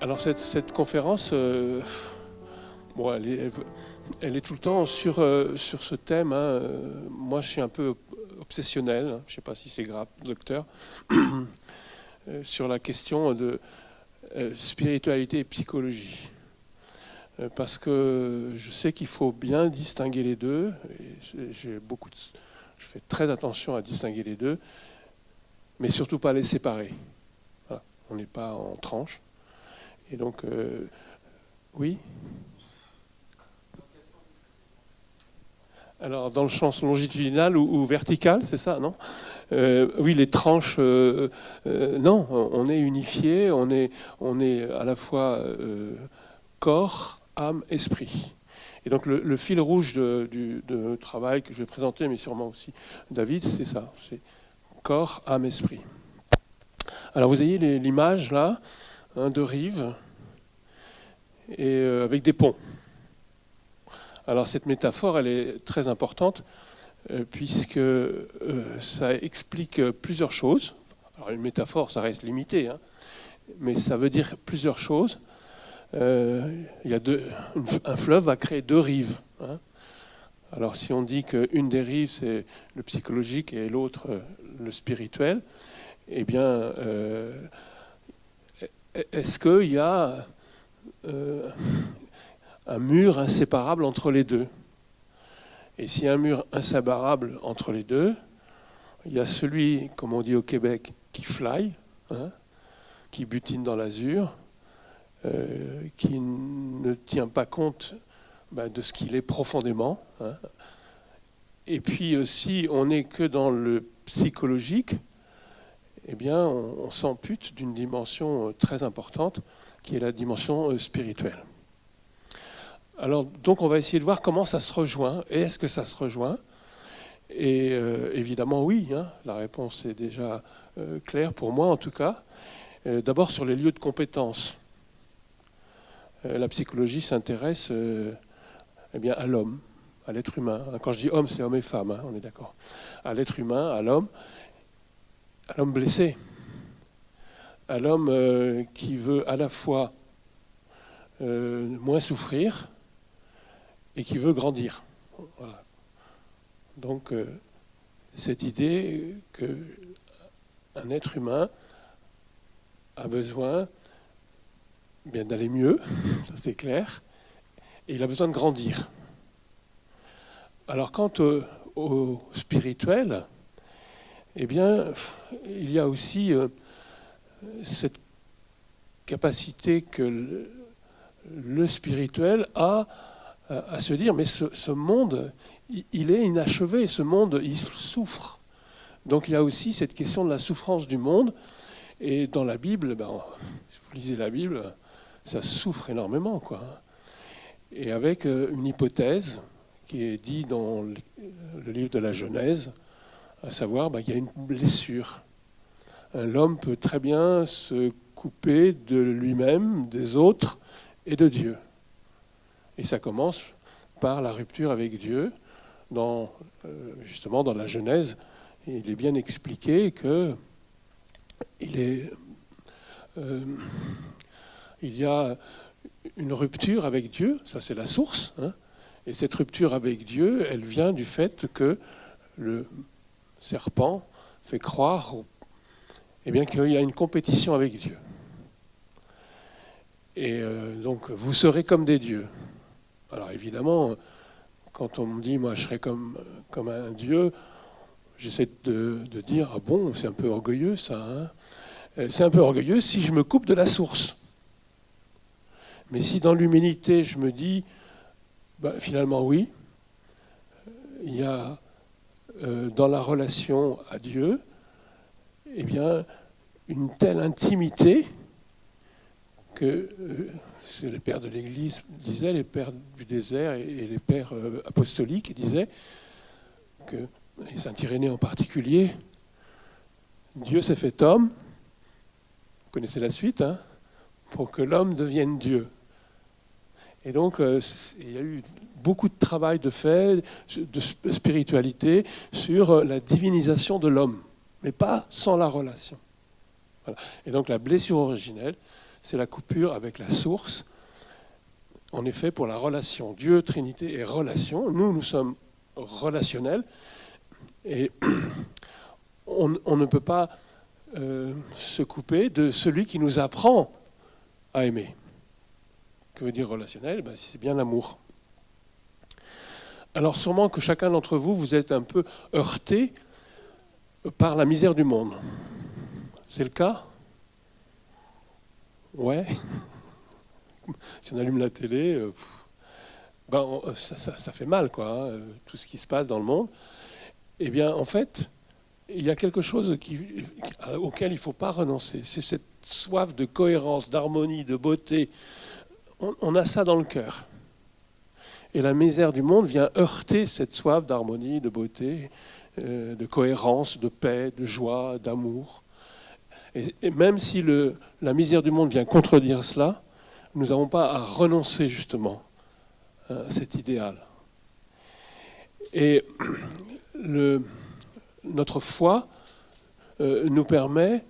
Alors cette conférence, bon, elle est tout le temps sur ce thème. Hein. Moi, je suis un peu obsessionnel, hein. Je ne sais pas si c'est grave, docteur, sur la question de spiritualité et psychologie. Parce que je sais qu'il faut bien distinguer les deux. Et je fais très attention à distinguer les deux, mais surtout pas les séparer. Voilà. On n'est pas en tranches. Et donc, oui. Alors, dans le sens longitudinal ou vertical, c'est ça, non ? Oui, les tranches, non, on est unifié, on est à la fois corps, âme, esprit. Et donc, le fil rouge de travail que je vais présenter, mais sûrement aussi David, c'est ça, c'est corps, âme, esprit. Alors, vous voyez l'image, là, hein, de rives, et avec des ponts. Alors cette métaphore, elle est très importante puisque ça explique plusieurs choses. Alors une métaphore, ça reste limité, hein, mais ça veut dire plusieurs choses. Il y a un fleuve va créer deux rives. Hein. Alors si on dit qu'une des rives, c'est le psychologique et l'autre, le spirituel, eh bien, est-ce qu'il y a un mur inséparable entre les deux? Et s'il y a un mur inséparable entre les deux, il y a celui, comme on dit au Québec, qui fly, hein, qui butine dans l'azur, qui ne tient pas compte de ce qu'il est profondément. Hein. Et puis, si on n'est que dans le psychologique, eh bien, on s'ampute d'une dimension très importante, qui est la dimension spirituelle. Alors, donc, on va essayer de voir comment ça se rejoint. Et est-ce que ça se rejoint ? Et évidemment, oui. Hein, la réponse est déjà claire pour moi, en tout cas. D'abord, sur les lieux de compétence. La psychologie s'intéresse eh bien, à l'homme, à l'être humain. Quand je dis homme, c'est homme et femme, hein, on est d'accord. À l'être humain, à l'homme blessé, à l'homme qui veut à la fois moins souffrir et qui veut grandir. Voilà. Donc, cette idée qu'un être humain a besoin bien d'aller mieux, ça c'est clair, et il a besoin de grandir. Alors, quant au spirituel, eh bien, il y a aussi cette capacité que le spirituel a à se dire, mais ce monde, il est inachevé, ce monde, il souffre. Donc il y a aussi cette question de la souffrance du monde. Et dans la Bible, si vous lisez la Bible, ça souffre énormément, quoi. Et avec une hypothèse qui est dite dans le livre de la Genèse, à savoir qu'il y a une blessure. L'homme peut très bien se couper de lui-même, des autres et de Dieu. Et ça commence par la rupture avec Dieu. Justement, dans la Genèse, il est bien expliqué qu'il y a une rupture avec Dieu, ça c'est la source. Hein, et cette rupture avec Dieu, elle vient du fait que le serpent fait croire qu'il y a une compétition avec Dieu. Et donc, vous serez comme des dieux. Alors évidemment, quand on me dit, moi, je serai comme un dieu, j'essaie de dire, ah bon, c'est un peu orgueilleux, ça. Hein, c'est un peu orgueilleux si je me coupe de la source. Mais si dans l'humilité, je me dis, finalement, oui, il y a dans la relation à Dieu, eh bien, une telle intimité que ce que les pères de l'Église disaient, les pères du désert et les pères apostoliques disaient que, et Saint Irénée en particulier, Dieu s'est fait homme, vous connaissez la suite, hein, pour que l'homme devienne Dieu. Et donc, il y a eu beaucoup de travail de fait, de spiritualité, sur la divinisation de l'homme, mais pas sans la relation. Voilà. Et donc, la blessure originelle, c'est la coupure avec la source. En effet, pour la relation, Dieu, Trinité et relation, nous sommes relationnels et on ne peut pas se couper de celui qui nous apprend à aimer. Que veut dire relationnel? C'est bien l'amour. Alors sûrement que chacun d'entre vous, vous êtes un peu heurté par la misère du monde. C'est le cas? Ouais. Si on allume la télé, ça fait mal, quoi, hein, tout ce qui se passe dans le monde. Eh bien, en fait, il y a quelque chose auquel il ne faut pas renoncer. C'est cette soif de cohérence, d'harmonie, de beauté. On a ça dans le cœur. Et la misère du monde vient heurter cette soif d'harmonie, de beauté, de cohérence, de paix, de joie, d'amour. Et même si la misère du monde vient contredire cela, nous n'avons pas à renoncer justement à cet idéal. Et notre foi nous permet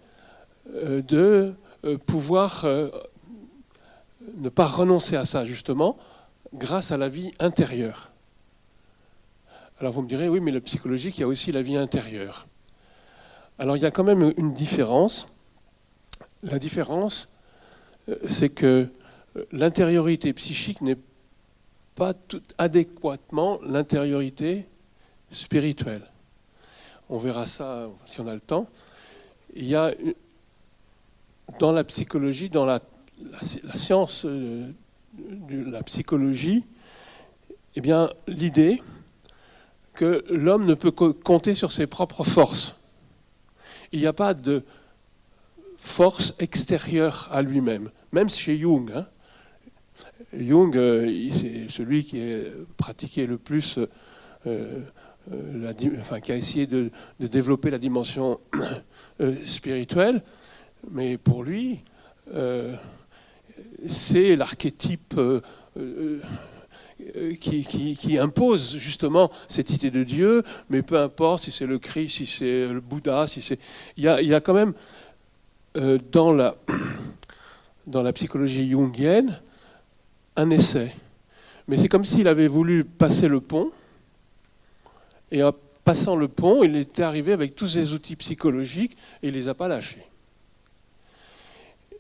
de pouvoir ne pas renoncer à ça justement grâce à la vie intérieure. Alors vous me direz, oui, mais le psychologique, il y a aussi la vie intérieure. Alors il y a quand même une différence. La différence, c'est que l'intériorité psychique n'est pas tout adéquatement l'intériorité spirituelle. On verra ça si on a le temps. Il y a dans la psychologie, dans la science de la psychologie, eh bien, l'idée que l'homme ne peut compter sur ses propres forces. Il n'y a pas de force extérieure à lui-même, même chez Jung. Hein. Jung, c'est celui qui a pratiqué le plus, qui a essayé de développer la dimension spirituelle, mais pour lui, c'est l'archétype qui impose justement cette idée de Dieu, mais peu importe si c'est le Christ, si c'est le Bouddha, si c'est... Il y a quand même dans la psychologie jungienne un essai. Mais c'est comme s'il avait voulu passer le pont, et en passant le pont, il était arrivé avec tous ses outils psychologiques et il ne les a pas lâchés.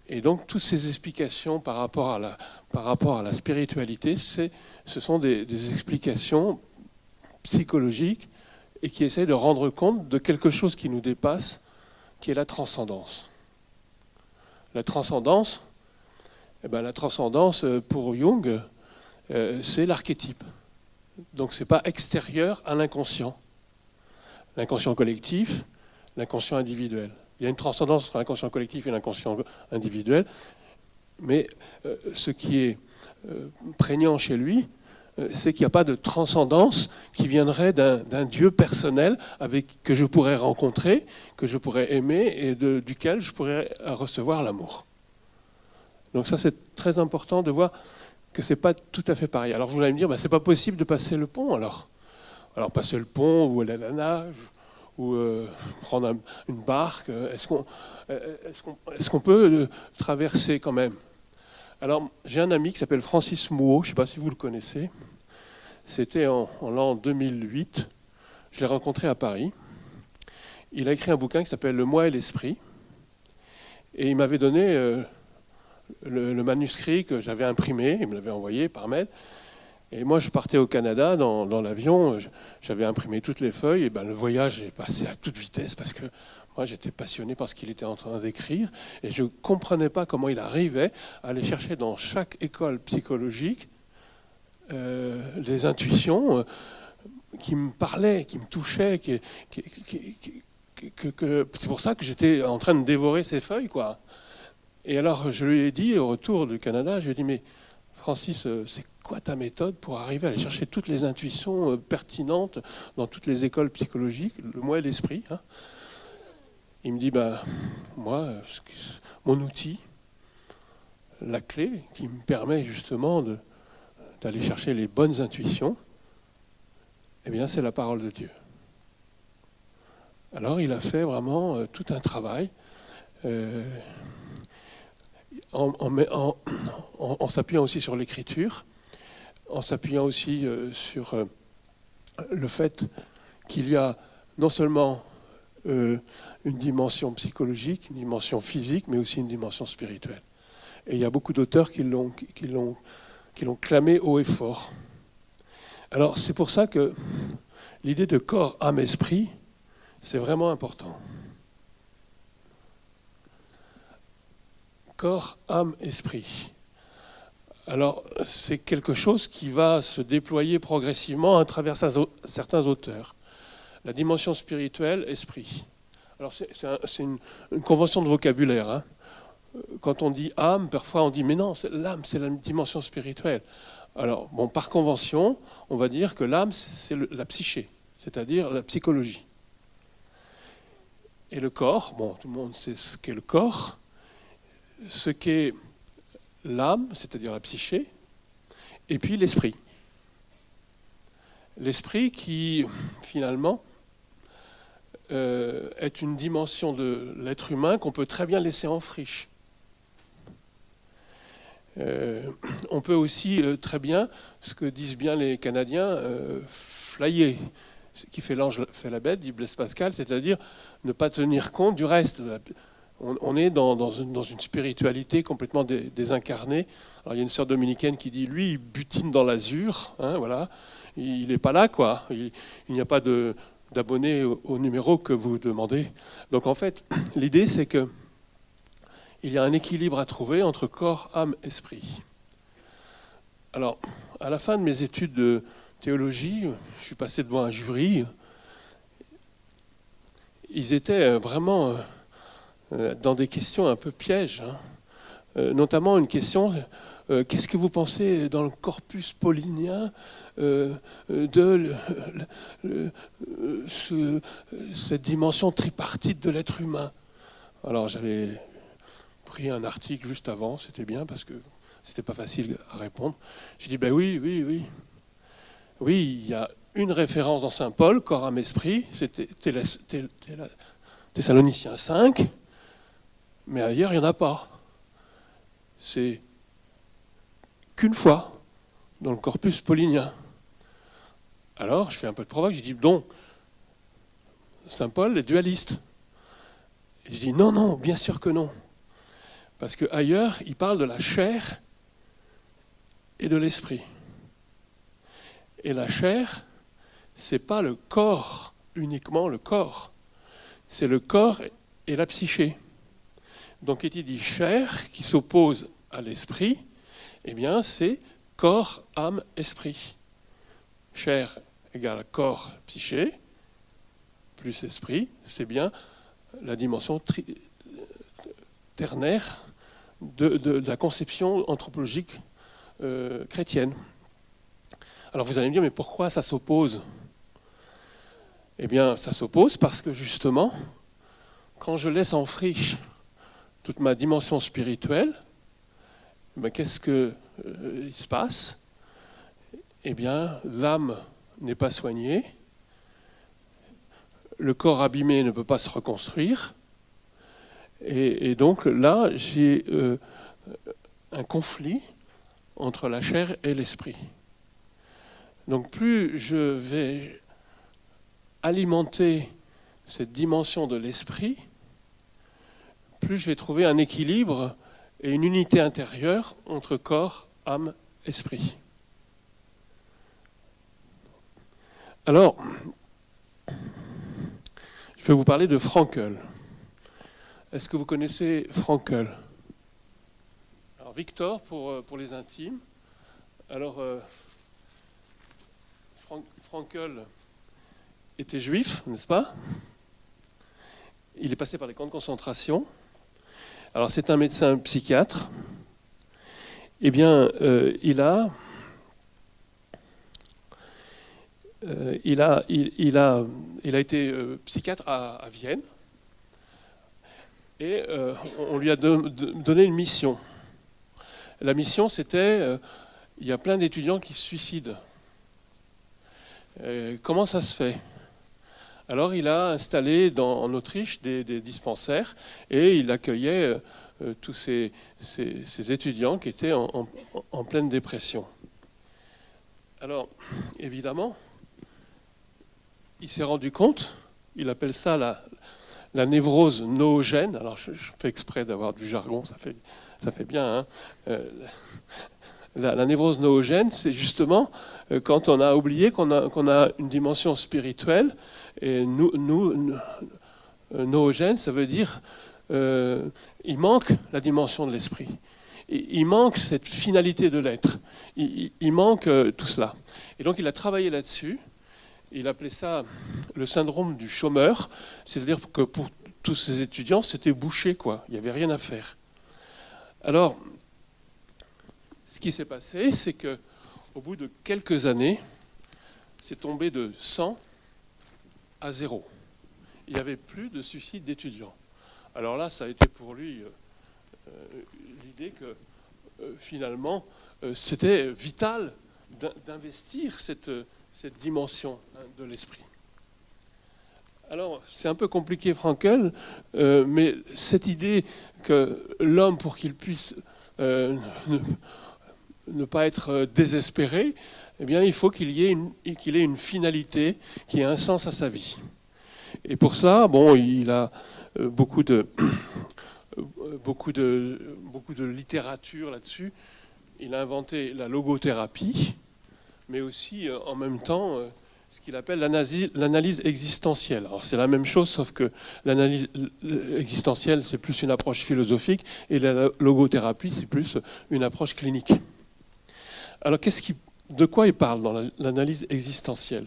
Et donc, toutes ces explications par rapport à la spiritualité, ce sont des explications psychologiques et qui essaient de rendre compte de quelque chose qui nous dépasse, qui est la transcendance. La transcendance, pour Jung, c'est l'archétype. Donc, ce n'est pas extérieur à l'inconscient. L'inconscient collectif, l'inconscient individuel. Il y a une transcendance entre l'inconscient collectif et l'inconscient individuel, mais ce qui est prégnant chez lui, c'est qu'il n'y a pas de transcendance qui viendrait d'un Dieu personnel que je pourrais rencontrer, que je pourrais aimer et duquel je pourrais recevoir l'amour. Donc ça, c'est très important de voir que ce n'est pas tout à fait pareil. Alors vous allez me dire, ce n'est pas possible de passer le pont alors. Alors passer le pont ou aller à la nage, ou prendre une barque, est-ce qu'on peut traverser quand même? Alors, j'ai un ami qui s'appelle Francis Mouot, je ne sais pas si vous le connaissez. C'était en l'an 2008. Je l'ai rencontré à Paris. Il a écrit un bouquin qui s'appelle Le moi et l'esprit. Et il m'avait donné le manuscrit que j'avais imprimé, il me l'avait envoyé par mail. Et moi, je partais au Canada, dans l'avion, j'avais imprimé toutes les feuilles, et le voyage est passé à toute vitesse, parce que moi, j'étais passionné par ce qu'il était en train d'écrire, et je ne comprenais pas comment il arrivait à aller chercher dans chaque école psychologique les intuitions qui me parlaient, qui me touchaient, c'est pour ça que j'étais en train de dévorer ces feuilles, quoi. Et alors, je lui ai dit, au retour du Canada, je lui ai dit, mais Francis, c'est quoi ta méthode pour arriver à aller chercher toutes les intuitions pertinentes dans toutes les écoles psychologiques, le moi et l'esprit, hein? Il me dit, moi, mon outil, la clé qui me permet justement d'aller chercher les bonnes intuitions, eh bien, c'est la parole de Dieu. Alors, il a fait vraiment tout un travail. en s'appuyant aussi sur l'écriture, en s'appuyant aussi sur le fait qu'il y a non seulement une dimension psychologique, une dimension physique, mais aussi une dimension spirituelle. Et il y a beaucoup d'auteurs qui l'ont clamé haut et fort. Alors c'est pour ça que l'idée de corps, âme, esprit, c'est vraiment important. Corps, âme, esprit. Alors c'est quelque chose qui va se déployer progressivement à travers certains auteurs. La dimension spirituelle, esprit. Alors c'est une convention de vocabulaire, hein. Quand on dit âme, parfois on dit mais non, l'âme c'est la dimension spirituelle. Alors bon, par convention, on va dire que l'âme c'est la psyché, c'est-à-dire la psychologie. Et le corps, bon, tout le monde sait ce qu'est le corps, ce qu'est l'âme, c'est-à-dire la psyché, et puis l'esprit. L'esprit qui finalement est une dimension de l'être humain qu'on peut très bien laisser en friche. On peut aussi très bien, ce que disent bien les Canadiens, flyer, ce qui fait l'ange fait la bête, dit Blaise Pascal, c'est-à-dire ne pas tenir compte du reste. On est dans une spiritualité complètement désincarnée. Alors il y a une sœur dominicaine qui dit, lui, il butine dans l'azur, hein, voilà. Il n'est pas là, quoi. Il n'y a pas d'abonnés au numéro que vous demandez. Donc en fait, l'idée c'est que il y a un équilibre à trouver entre corps, âme, esprit. Alors, à la fin de mes études de théologie, je suis passé devant un jury. Ils étaient vraiment dans des questions un peu pièges, hein. Notamment une question, qu'est-ce que vous pensez dans le corpus paulinien de cette dimension tripartite de l'être humain? Alors j'avais pris un article juste avant, c'était bien parce que c'était pas facile à répondre. J'ai dit, ben oui, il y a une référence dans Saint Paul, corps, âme, esprit, c'était Thessaloniciens 5, mais ailleurs, il n'y en a pas. C'est qu'une fois dans le corpus paulinien. Alors, je fais un peu de provoque, je dis, donc, Saint Paul est dualiste. Et je dis, non, bien sûr que non. Parce qu'ailleurs, il parle de la chair et de l'esprit. Et la chair, ce n'est pas le corps, uniquement le corps. C'est le corps et la psyché. Donc, quand il dit chair qui s'oppose à l'esprit, eh bien, c'est corps, âme, esprit. Chair égale corps, psyché, plus esprit, c'est bien la dimension ternaire de la conception anthropologique chrétienne. Alors vous allez me dire, mais pourquoi ça s'oppose? Eh bien, ça s'oppose parce que justement, quand je laisse en friche toute ma dimension spirituelle, ben, qu'est-ce qu'il se passe? Eh bien, l'âme n'est pas soignée, le corps abîmé ne peut pas se reconstruire, et donc là, j'ai un conflit entre la chair et l'esprit. Donc plus je vais alimenter cette dimension de l'esprit, plus je vais trouver un équilibre et une unité intérieure entre corps, âme, esprit. Alors, je vais vous parler de Frankl. Est-ce que vous connaissez Frankl? Alors Victor pour les intimes. Alors Frankl était juif, n'est-ce pas? Il est passé par les camps de concentration. Alors c'est un médecin psychiatre. Eh bien, il a été psychiatre à Vienne. Et on lui a donné une mission. La mission, c'était, il y a plein d'étudiants qui se suicident. Comment ça se fait? Alors il a installé en Autriche des dispensaires et il accueillait tous ces étudiants qui étaient en pleine dépression. Alors, évidemment, il s'est rendu compte, il appelle ça la névrose noogène. Alors, je fais exprès d'avoir du jargon, ça fait bien. Hein. La névrose noogène, c'est justement quand on a oublié qu'on a une dimension spirituelle. Et noogène, ça veut dire il manque la dimension de l'esprit. Il manque cette finalité de l'être. Il manque tout cela. Et donc il a travaillé là-dessus. Il appelait ça le syndrome du chômeur. C'est-à-dire que pour tous ces étudiants, c'était bouché, quoi. Il n'y avait rien à faire. Alors, ce qui s'est passé, c'est qu'au bout de quelques années, c'est tombé de 100 à 0. Il n'y avait plus de suicide d'étudiants. Alors là, ça a été pour lui l'idée que finalement, c'était vital d'investir cette dimension de l'esprit. Alors, c'est un peu compliqué, Frankl, mais cette idée que l'homme, pour qu'il puisse ne pas être désespéré, eh bien, il faut qu'il ait une finalité, qui ait un sens à sa vie. Et pour ça, bon, il a beaucoup de littérature là-dessus. Il a inventé la logothérapie, mais aussi en même temps ce qu'il appelle l'analyse existentielle. Alors c'est la même chose, sauf que l'analyse existentielle, c'est plus une approche philosophique, et la logothérapie, c'est plus une approche clinique. Alors de quoi il parle dans l'analyse existentielle?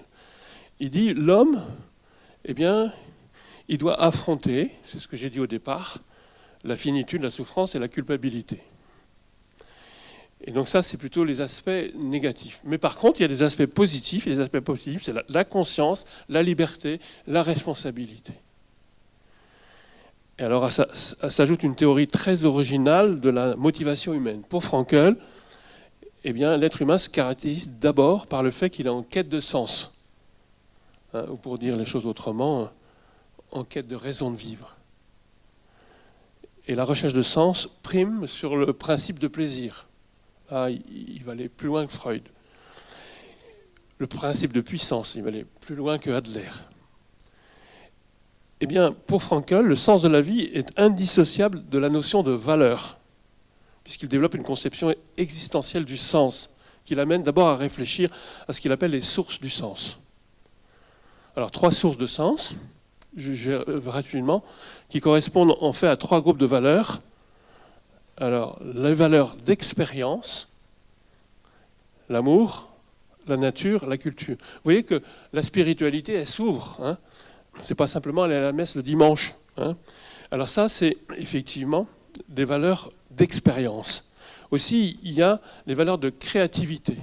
Il dit l'homme, eh bien, il doit affronter, c'est ce que j'ai dit au départ, la finitude, la souffrance et la culpabilité. Et donc ça, c'est plutôt les aspects négatifs. Mais par contre, il y a des aspects positifs, et les aspects positifs, c'est la conscience, la liberté, la responsabilité. Et alors, ça s'ajoute une théorie très originale de la motivation humaine. Pour Frankl, eh bien, l'être humain se caractérise d'abord par le fait qu'il est en quête de sens. Hein, ou pour dire les choses autrement, en quête de raison de vivre. Et la recherche de sens prime sur le principe de plaisir. Là, il va aller plus loin que Freud. Le principe de puissance, il va aller plus loin que Adler. Eh bien, pour Frankl, le sens de la vie est indissociable de la notion de valeur, puisqu'il développe une conception existentielle du sens, qui l'amène d'abord à réfléchir à ce qu'il appelle les sources du sens. Alors, 3 sources de sens, je vais rapidement, qui correspondent en fait à 3 groupes de valeurs. Alors, les valeurs d'expérience, l'amour, la nature, la culture. Vous voyez que la spiritualité, elle s'ouvre. Hein. Ce n'est pas simplement aller à la messe le dimanche. Hein. Alors ça, c'est effectivement des valeurs d'expérience. Aussi, il y a les valeurs de créativité.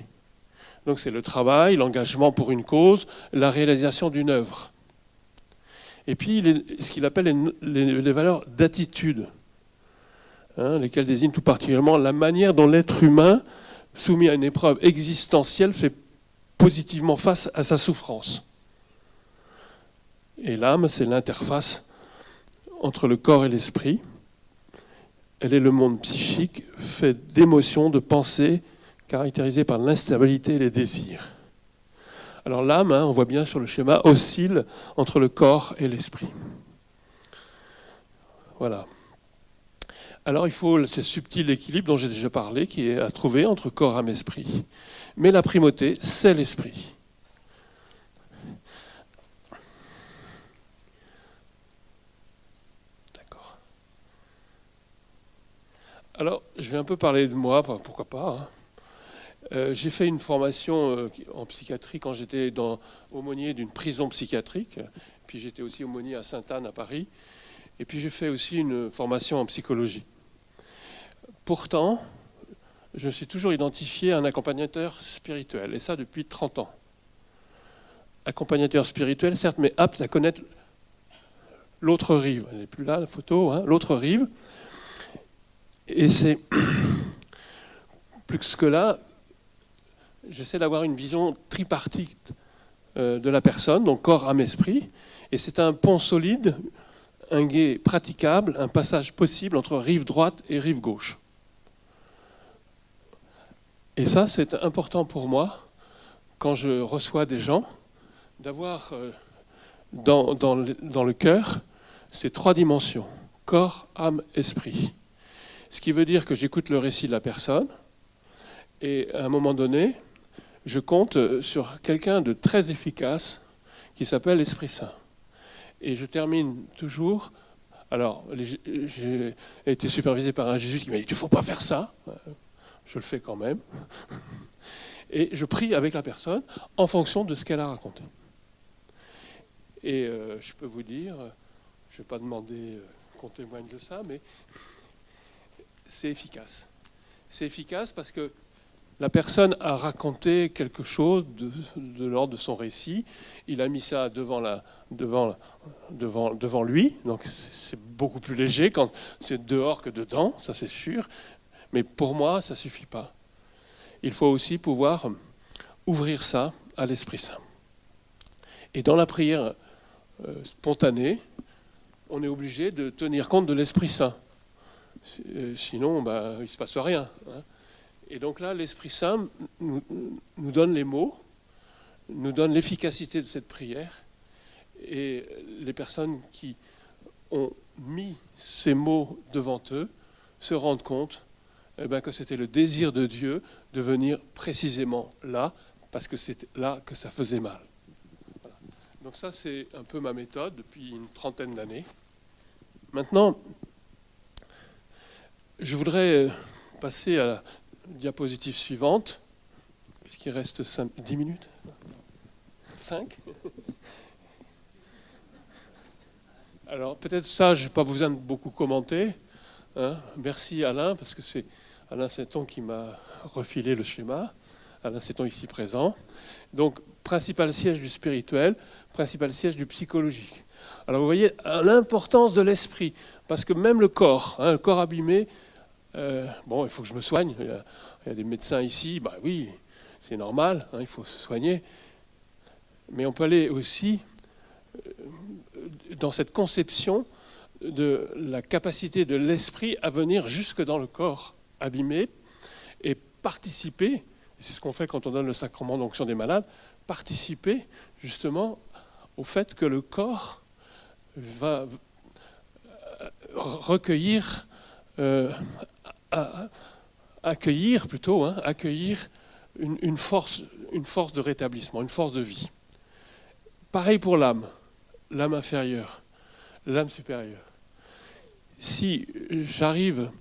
Donc c'est le travail, l'engagement pour une cause, la réalisation d'une œuvre. Et puis, ce qu'il appelle les valeurs d'attitude. Hein, lesquelles désignent tout particulièrement la manière dont l'être humain, soumis à une épreuve existentielle, fait positivement face à sa souffrance. Et l'âme, c'est l'interface entre le corps et l'esprit. Elle est le monde psychique, fait d'émotions, de pensées, caractérisées par l'instabilité et les désirs. Alors l'âme, on voit bien sur le schéma, oscille entre le corps et l'esprit. Voilà. Alors il faut ce subtil équilibre dont j'ai déjà parlé, qui est à trouver entre corps, âme, esprit. Mais la primauté, c'est l'esprit. D'accord. Alors, je vais un peu parler de moi, enfin, pourquoi pas. Hein. J'ai fait une formation en psychiatrie quand j'étais aumônier d'une prison psychiatrique. Puis j'étais aussi aumônier à Sainte-Anne à Paris. Et puis j'ai fait aussi une formation en psychologie. Pourtant, je me suis toujours identifié à un accompagnateur spirituel, et ça depuis 30 ans. Accompagnateur spirituel, certes, mais apte à connaître l'autre rive. Elle n'est plus là, la photo, hein, l'autre rive. Et c'est plus que là, j'essaie d'avoir une vision tripartite de la personne, donc corps, âme, esprit, et c'est un pont solide, un gué praticable, un passage possible entre rive droite et rive gauche. Et ça, c'est important pour moi, quand je reçois des gens, d'avoir dans le cœur ces trois dimensions, corps, âme, esprit. Ce qui veut dire que j'écoute le récit de la personne, et à un moment donné, je compte sur quelqu'un de très efficace qui s'appelle l'Esprit Saint. Et je termine toujours. Alors, j'ai été supervisé par un jésuite qui m'a dit « il ne faut pas faire ça ». Je le fais quand même. Et je prie avec la personne en fonction de ce qu'elle a raconté. Et je peux vous dire, je ne vais pas demander qu'on témoigne de ça, mais c'est efficace. C'est efficace parce que la personne a raconté quelque chose de l'ordre de son récit. Il a mis ça devant lui. Donc c'est beaucoup plus léger quand c'est dehors que dedans, ça c'est sûr. Mais pour moi, ça ne suffit pas. Il faut aussi pouvoir ouvrir ça à l'Esprit Saint. Et dans la prière spontanée, on est obligé de tenir compte de l'Esprit Saint. Sinon, il ne se passe rien. Et donc là, l'Esprit Saint nous donne les mots, nous donne l'efficacité de cette prière. Et les personnes qui ont mis ces mots devant eux se rendent compte que c'était le désir de Dieu de venir précisément là, parce que c'est là que ça faisait mal. Voilà. Donc ça, c'est un peu ma méthode depuis une trentaine d'années. Maintenant, je voudrais passer à la diapositive suivante, puisqu'il reste 10 minutes. 5. Alors peut-être ça, je n'ai pas besoin de beaucoup commenter. Merci Alain, parce que c'est Alain Sainton qui m'a refilé le schéma. Alain Sainton ici présent. Donc, principal siège du spirituel, principal siège du psychologique. Alors vous voyez l'importance de l'esprit, parce que même le corps abîmé, il faut que je me soigne. Il y a des médecins ici, oui, c'est normal, il faut se soigner. Mais on peut aller aussi dans cette conception de la capacité de l'esprit à venir jusque dans le corps abîmé et participer, et c'est ce qu'on fait quand on donne le sacrement d'onction des malades, participer justement au fait que le corps va recueillir, accueillir une force de rétablissement, une force de vie. Pareil pour l'âme inférieure, l'âme supérieure. Si j'arrive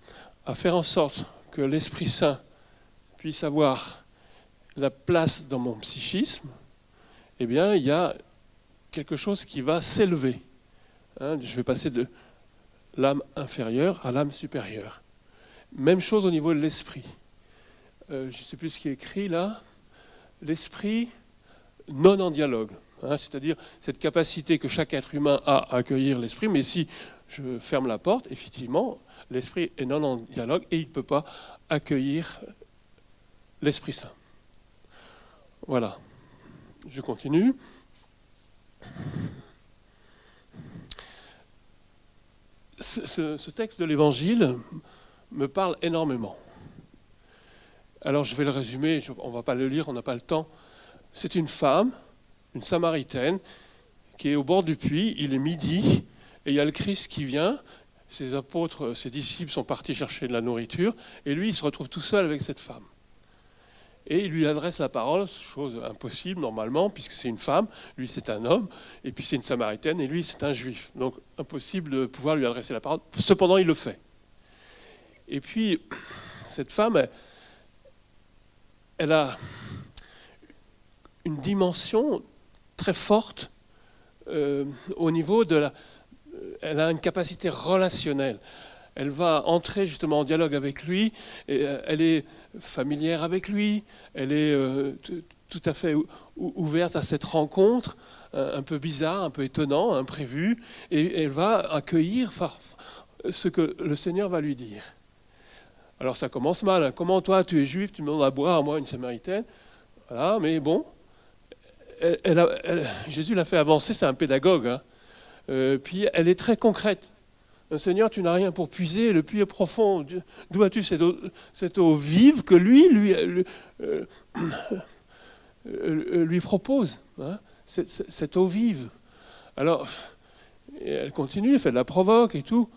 à faire en sorte que l'Esprit Saint puisse avoir la place dans mon psychisme, eh bien, il y a quelque chose qui va s'élever. Je vais passer de l'âme inférieure à l'âme supérieure. Même chose au niveau de l'esprit. Je ne sais plus ce qui est écrit là. L'esprit non en dialogue. C'est-à-dire cette capacité que chaque être humain a à accueillir l'esprit, mais si je ferme la porte, effectivement, l'esprit est non en dialogue et il ne peut pas accueillir l'Esprit Saint. Voilà. Je continue. Ce texte de l'Évangile me parle énormément. Alors je vais le résumer, on ne va pas le lire, on n'a pas le temps. C'est une femme, une Samaritaine, qui est au bord du puits, il est midi, et il y a le Christ qui vient, ses apôtres, ses disciples sont partis chercher de la nourriture, et lui, il se retrouve tout seul avec cette femme. Et il lui adresse la parole, chose impossible normalement, puisque c'est une femme, lui c'est un homme, et puis c'est une Samaritaine, et lui c'est un juif. Donc impossible de pouvoir lui adresser la parole, cependant il le fait. Et puis, cette femme, elle a une dimension très forte au niveau de la... Elle a une capacité relationnelle. Elle va entrer justement en dialogue avec lui, et elle est familière avec lui, elle est tout à fait ouverte à cette rencontre, un peu bizarre, un peu étonnant, imprévu, et elle va accueillir ce que le Seigneur va lui dire. Alors ça commence mal, comment toi tu es juif, tu me demandes à boire à moi une Samaritaine, voilà, mais bon, Jésus l'a fait avancer, c'est un pédagogue, Puis elle est très concrète. Seigneur, tu n'as rien pour puiser, le puits est profond. D'où as-tu cette eau vive que lui propose, hein, cette eau vive. Alors, elle continue, elle fait de la provoque et tout.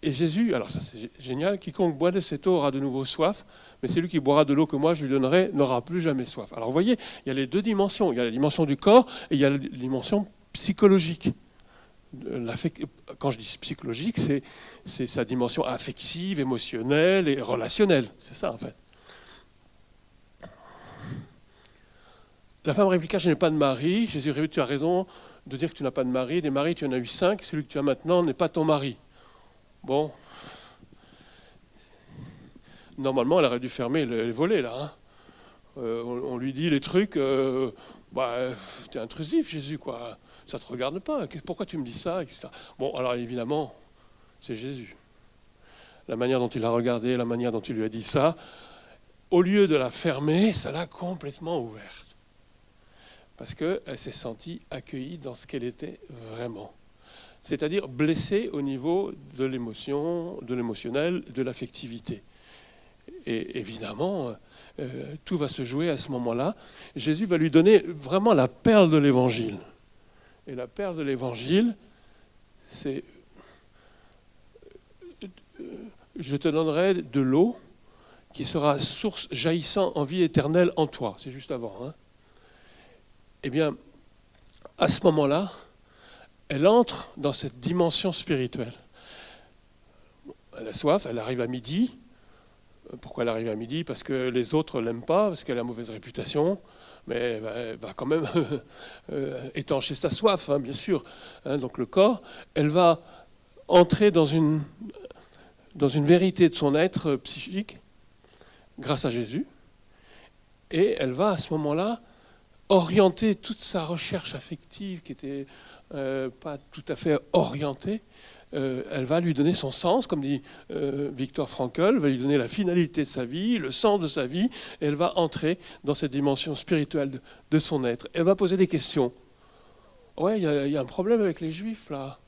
Et Jésus, alors ça c'est génial, quiconque boit de cette eau aura de nouveau soif, mais celui qui boira de l'eau que moi je lui donnerai n'aura plus jamais soif. Alors vous voyez, il y a les deux dimensions. Il y a la dimension du corps et il y a la dimension psychologique. Quand je dis psychologique, c'est sa dimension affective, émotionnelle et relationnelle. C'est ça en fait. La femme répliqua, je n'ai pas de mari. Jésus répliqua, tu as raison de dire que tu n'as pas de mari. Des maris, tu en as eu 5. Celui que tu as maintenant n'est pas ton mari. Bon. Normalement, elle aurait dû fermer les volets, là. Hein. On lui dit les trucs. T'es intrusif, Jésus, quoi. Ça ne te regarde pas. Pourquoi tu me dis ça, etc. Bon, alors évidemment, c'est Jésus. La manière dont il a regardé, la manière dont il lui a dit ça, au lieu de la fermer, ça l'a complètement ouverte. Parce qu'elle s'est sentie accueillie dans ce qu'elle était vraiment. C'est-à-dire blessée au niveau de l'émotion, de l'émotionnel, de l'affectivité. Et évidemment, tout va se jouer à ce moment-là. Jésus va lui donner vraiment la perle de l'Évangile. Et la perle de l'Évangile, c'est je te donnerai de l'eau qui sera source jaillissant en vie éternelle en toi. C'est juste avant. Hein. Eh bien, à ce moment-là, elle entre dans cette dimension spirituelle. Elle a soif, elle arrive à midi. Pourquoi elle arrive à midi? Parce que les autres ne l'aiment pas, parce qu'elle a mauvaise réputation. Mais elle va quand même étancher sa soif, hein, bien sûr. Hein, donc le corps, elle va entrer dans une vérité de son être psychique, grâce à Jésus. Et elle va à ce moment-là orienter toute sa recherche affective, qui n'était pas tout à fait orientée. Elle va lui donner son sens, comme dit Viktor Frankl, va lui donner la finalité de sa vie, le sens de sa vie, et elle va entrer dans cette dimension spirituelle de son être. Elle va poser des questions. Ouais, il y a un problème avec les Juifs, là.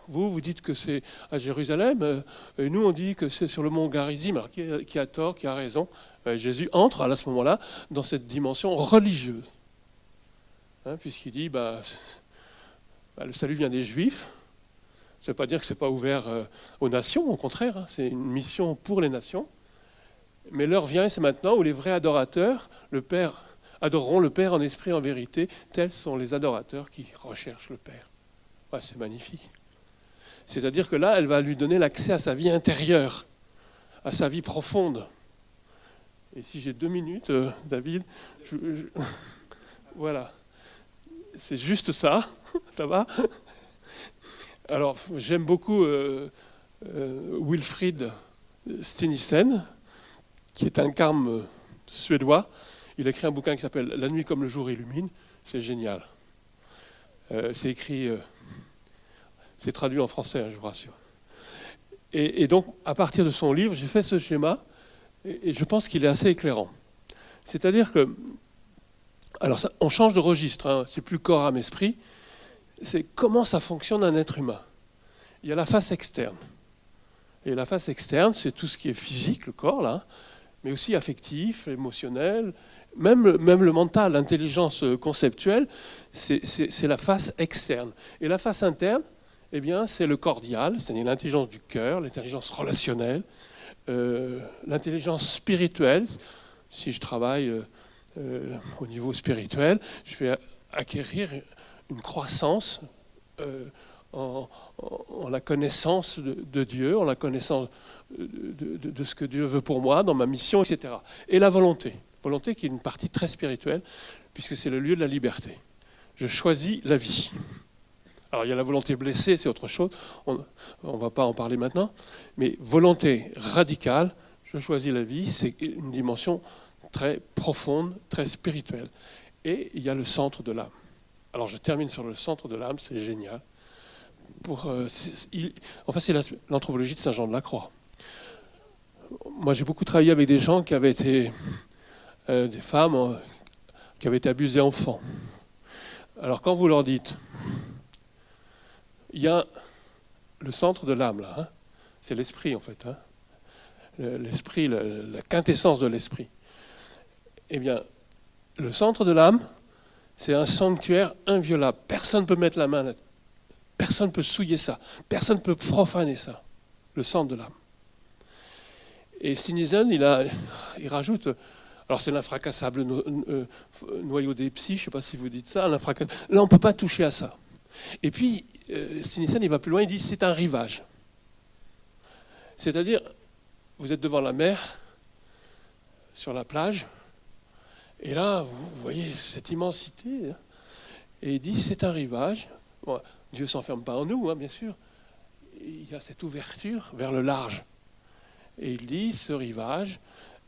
Vous dites que c'est à Jérusalem, et nous on dit que c'est sur le mont Garizim. Alors qui a tort, qui a raison? Jésus entre à ce moment-là dans cette dimension religieuse. Hein, puisqu'il dit, le salut vient des Juifs. Ça ne veut pas dire que ce n'est pas ouvert aux nations, au contraire, hein, c'est une mission pour les nations. Mais l'heure vient, et c'est maintenant, où les vrais adorateurs, adoreront le Père en esprit et en vérité. Tels sont les adorateurs qui recherchent le Père. Ouais, c'est magnifique. C'est-à-dire que là, elle va lui donner l'accès à sa vie intérieure, à sa vie profonde. Et si j'ai 2 minutes, David, voilà. C'est juste ça, ça va? Alors, j'aime beaucoup Wilfrid Stenissen, qui est un carme suédois. Il a écrit un bouquin qui s'appelle « La nuit comme le jour illumine ». C'est génial. C'est écrit, c'est traduit en français, hein, je vous rassure. Et donc, à partir de son livre, j'ai fait ce schéma, et je pense qu'il est assez éclairant. C'est-à-dire que, alors ça, on change de registre, hein, c'est plus corps, âme, esprit. C'est comment ça fonctionne un être humain. Il y a la face externe. Et la face externe, c'est tout ce qui est physique, le corps, là, mais aussi affectif, émotionnel, même le mental, l'intelligence conceptuelle, c'est la face externe. Et la face interne, eh bien, c'est le cordial, c'est-à-dire l'intelligence du cœur, l'intelligence relationnelle, l'intelligence spirituelle. Si je travaille au niveau spirituel, je vais acquérir une croissance en la connaissance de Dieu, en la connaissance de ce que Dieu veut pour moi, dans ma mission, etc. Et la volonté qui est une partie très spirituelle, puisque c'est le lieu de la liberté. Je choisis la vie. Alors il y a la volonté blessée, c'est autre chose, on ne va pas en parler maintenant, mais volonté radicale, je choisis la vie, c'est une dimension très profonde, très spirituelle. Et il y a le centre de l'âme. Alors je termine sur le centre de l'âme, c'est génial. C'est l'anthropologie de Saint Jean de la Croix. Moi j'ai beaucoup travaillé avec des gens qui avaient été, des femmes qui avaient été abusées enfants. Alors quand vous leur dites, il y a le centre de l'âme, là. Hein. C'est l'esprit, en fait. Hein. L'esprit, la quintessence de l'esprit. Eh bien, le centre de l'âme, c'est un sanctuaire inviolable. Personne ne peut mettre la main là-dessus. Personne ne peut souiller ça. Personne ne peut profaner ça. Le centre de l'âme. Et Sinizen, il rajoute, alors c'est l'infracassable noyau des psys, je ne sais pas si vous dites ça, là on ne peut pas toucher à ça. Et puis, Sinizen, il va plus loin, il dit c'est un rivage. C'est-à-dire, vous êtes devant la mer, sur la plage, et là, vous voyez cette immensité, hein, et il dit c'est un rivage. Bon, Dieu ne s'enferme pas en nous, hein, bien sûr. Il y a cette ouverture vers le large. Et il dit, ce rivage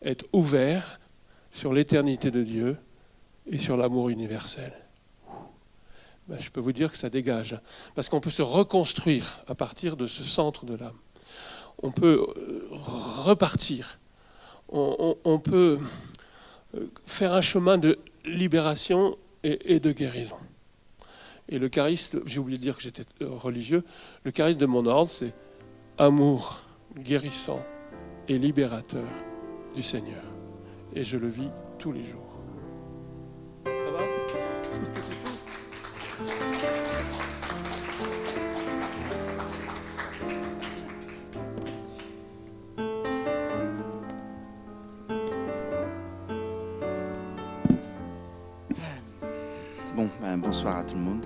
est ouvert sur l'éternité de Dieu et sur l'amour universel. Ben, je peux vous dire que ça dégage. Parce qu'on peut se reconstruire à partir de ce centre de l'âme. On peut repartir. On peut faire un chemin de libération et de guérison. Et le charisme, j'ai oublié de dire que j'étais religieux, le charisme de mon ordre, c'est amour guérissant et libérateur du Seigneur. Et je le vis tous les jours. Ça va ? Bon, bonsoir à tout le monde.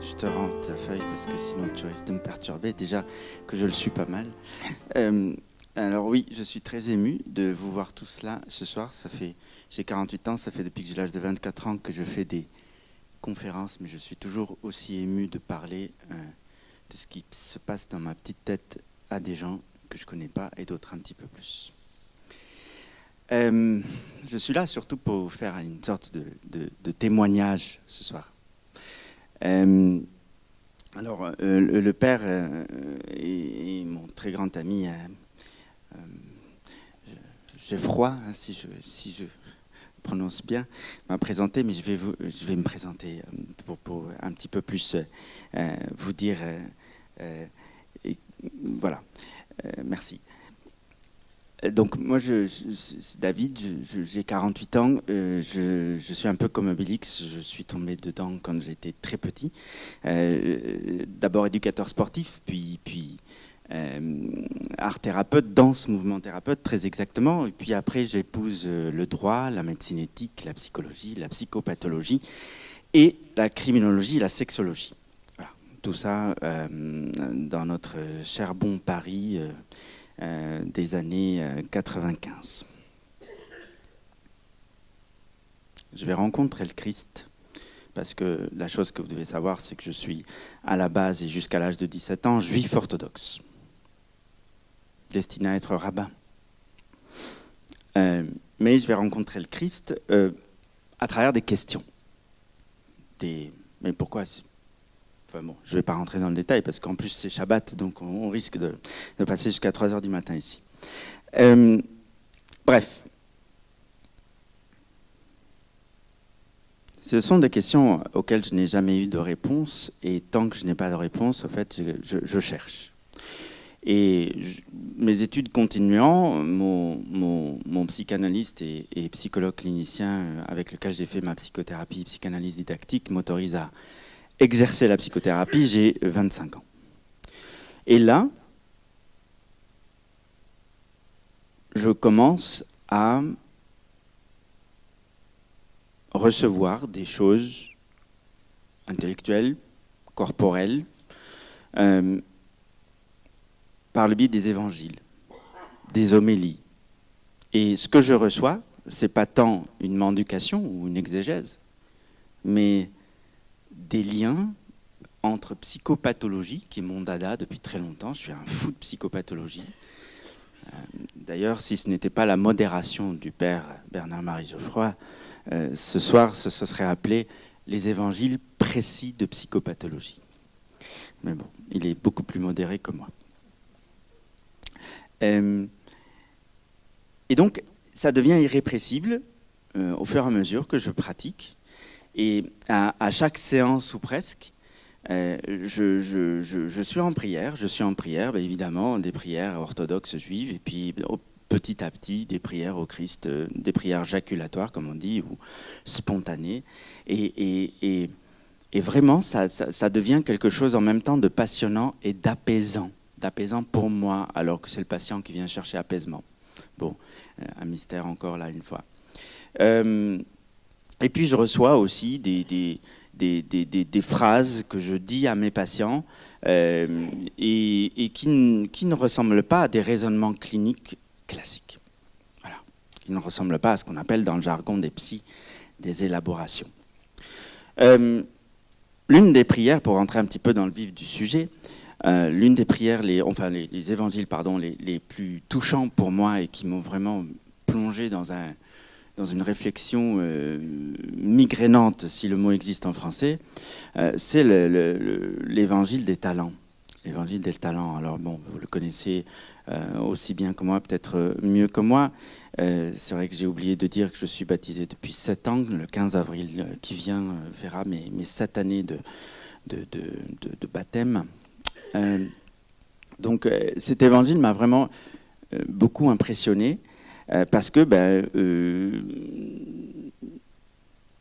Je te rends ta feuille parce que sinon tu risques de me perturber, déjà que je le suis pas mal. Alors oui, je suis très ému de vous voir tous là ce soir. J'ai 48 ans, ça fait depuis que j'ai l'âge de 24 ans que je fais des conférences, mais je suis toujours aussi ému de parler de ce qui se passe dans ma petite tête à des gens que je connais pas et d'autres un petit peu plus. Je suis là surtout pour vous faire une sorte de témoignage ce soir. Alors, le père et mon très grand ami Geoffroy, hein, si je prononce bien, m'a présenté, mais je vais me présenter pour un petit peu plus vous dire. Voilà, merci. Donc moi, David, j'ai 48 ans, je suis un peu comme Obélix, je suis tombé dedans quand j'étais très petit. D'abord éducateur sportif, puis art thérapeute, danse, mouvement thérapeute, très exactement. Et puis après, j'épouse le droit, la médecine éthique, la psychologie, la psychopathologie et la criminologie et la sexologie. Voilà. Tout ça dans notre cher bon Paris des années 95. Je vais rencontrer le Christ parce que la chose que vous devez savoir, c'est que je suis à la base et jusqu'à l'âge de 17 ans juif orthodoxe, destiné à être rabbin. Mais je vais rencontrer le Christ à travers des questions. Mais pourquoi ? Enfin bon, je ne vais pas rentrer dans le détail parce qu'en plus c'est Shabbat, donc on risque de passer jusqu'à 3h du matin ici. Bref. Ce sont des questions auxquelles je n'ai jamais eu de réponse et tant que je n'ai pas de réponse, en fait, je cherche. Et mes études continuant, mon psychanalyste et psychologue clinicien avec lequel j'ai fait ma psychothérapie, psychanalyse didactique, m'autorise à exercer la psychothérapie, j'ai 25 ans. Et là, je commence à recevoir des choses intellectuelles, corporelles, par le biais des évangiles, des homélies. Et ce que je reçois, c'est pas tant une mendication ou une exégèse, mais des liens entre psychopathologie, qui est mon dada depuis très longtemps. Je suis un fou de psychopathologie. D'ailleurs, si ce n'était pas la modération du père Bernard-Marie Geoffroy, ce soir, ce serait appelé les évangiles précis de psychopathologie. Mais bon, il est beaucoup plus modéré que moi. Et donc, ça devient irrépressible au fur et à mesure que je pratique. Et à chaque séance ou presque, Je suis en prière, ben évidemment, des prières orthodoxes juives, et puis petit à petit, des prières au Christ, des prières jaculatoires, comme on dit, ou spontanées. Et vraiment, ça devient quelque chose en même temps de passionnant et d'apaisant pour moi, alors que c'est le patient qui vient chercher apaisement. Bon, un mystère encore là, une fois. Et puis je reçois aussi des phrases que je dis à mes patients et qui ne ressemblent pas à des raisonnements cliniques classiques. Voilà. Qui ne ressemblent pas à ce qu'on appelle dans le jargon des psys des élaborations. L'une des prières, pour rentrer un petit peu dans le vif du sujet, l'une des prières, les évangiles les plus touchants pour moi et qui m'ont vraiment plongé dans une réflexion migrainante, si le mot existe en français, c'est l'évangile des talents. L'évangile des talents, alors bon, vous le connaissez aussi bien que moi, peut-être mieux que moi. C'est vrai que j'ai oublié de dire que je suis baptisé depuis 7 ans. Le 15 avril qui vient verra mes 7 années de baptême. Donc cet évangile m'a vraiment beaucoup impressionné. Parce que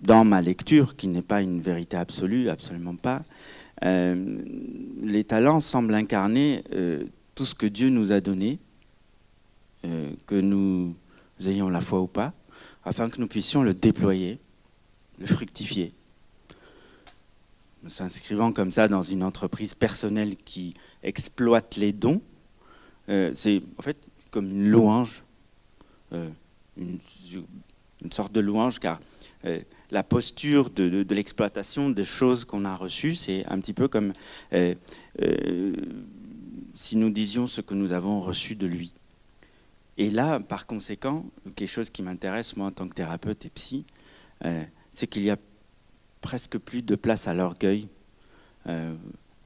dans ma lecture, qui n'est pas une vérité absolue, absolument pas, les talents semblent incarner tout ce que Dieu nous a donné, que nous ayons la foi ou pas, afin que nous puissions le déployer, le fructifier. Nous s'inscrivant comme ça dans une entreprise personnelle qui exploite les dons, c'est en fait comme une louange. Une sorte de louange, car la posture de l'exploitation des choses qu'on a reçues, c'est un petit peu comme si nous disions ce que nous avons reçu de lui. Et là, par conséquent, quelque chose qui m'intéresse, moi, en tant que thérapeute et psy, c'est qu'il y a presque plus de place à l'orgueil. Vous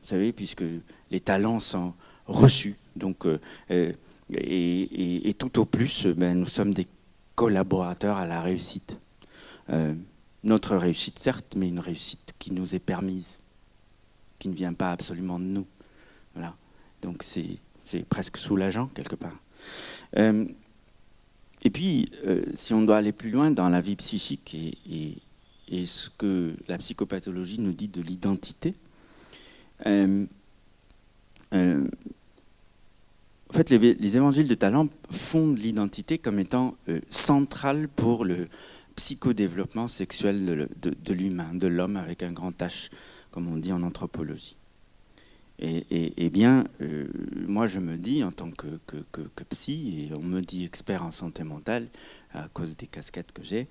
savez, puisque les talents sont reçus. Donc, et tout au plus, nous sommes des collaborateurs à la réussite. Notre réussite, certes, mais une réussite qui nous est permise, qui ne vient pas absolument de nous. Voilà. Donc c'est presque soulageant, quelque part. Et puis, si on doit aller plus loin dans la vie psychique et ce que la psychopathologie nous dit de l'identité, en fait, les évangiles de talent fondent l'identité comme étant centrale pour le psychodéveloppement sexuel de l'humain, de l'homme avec un grand H, comme on dit en anthropologie. Et bien, moi je me dis en tant que psy, et on me dit expert en santé mentale à cause des casquettes que j'ai,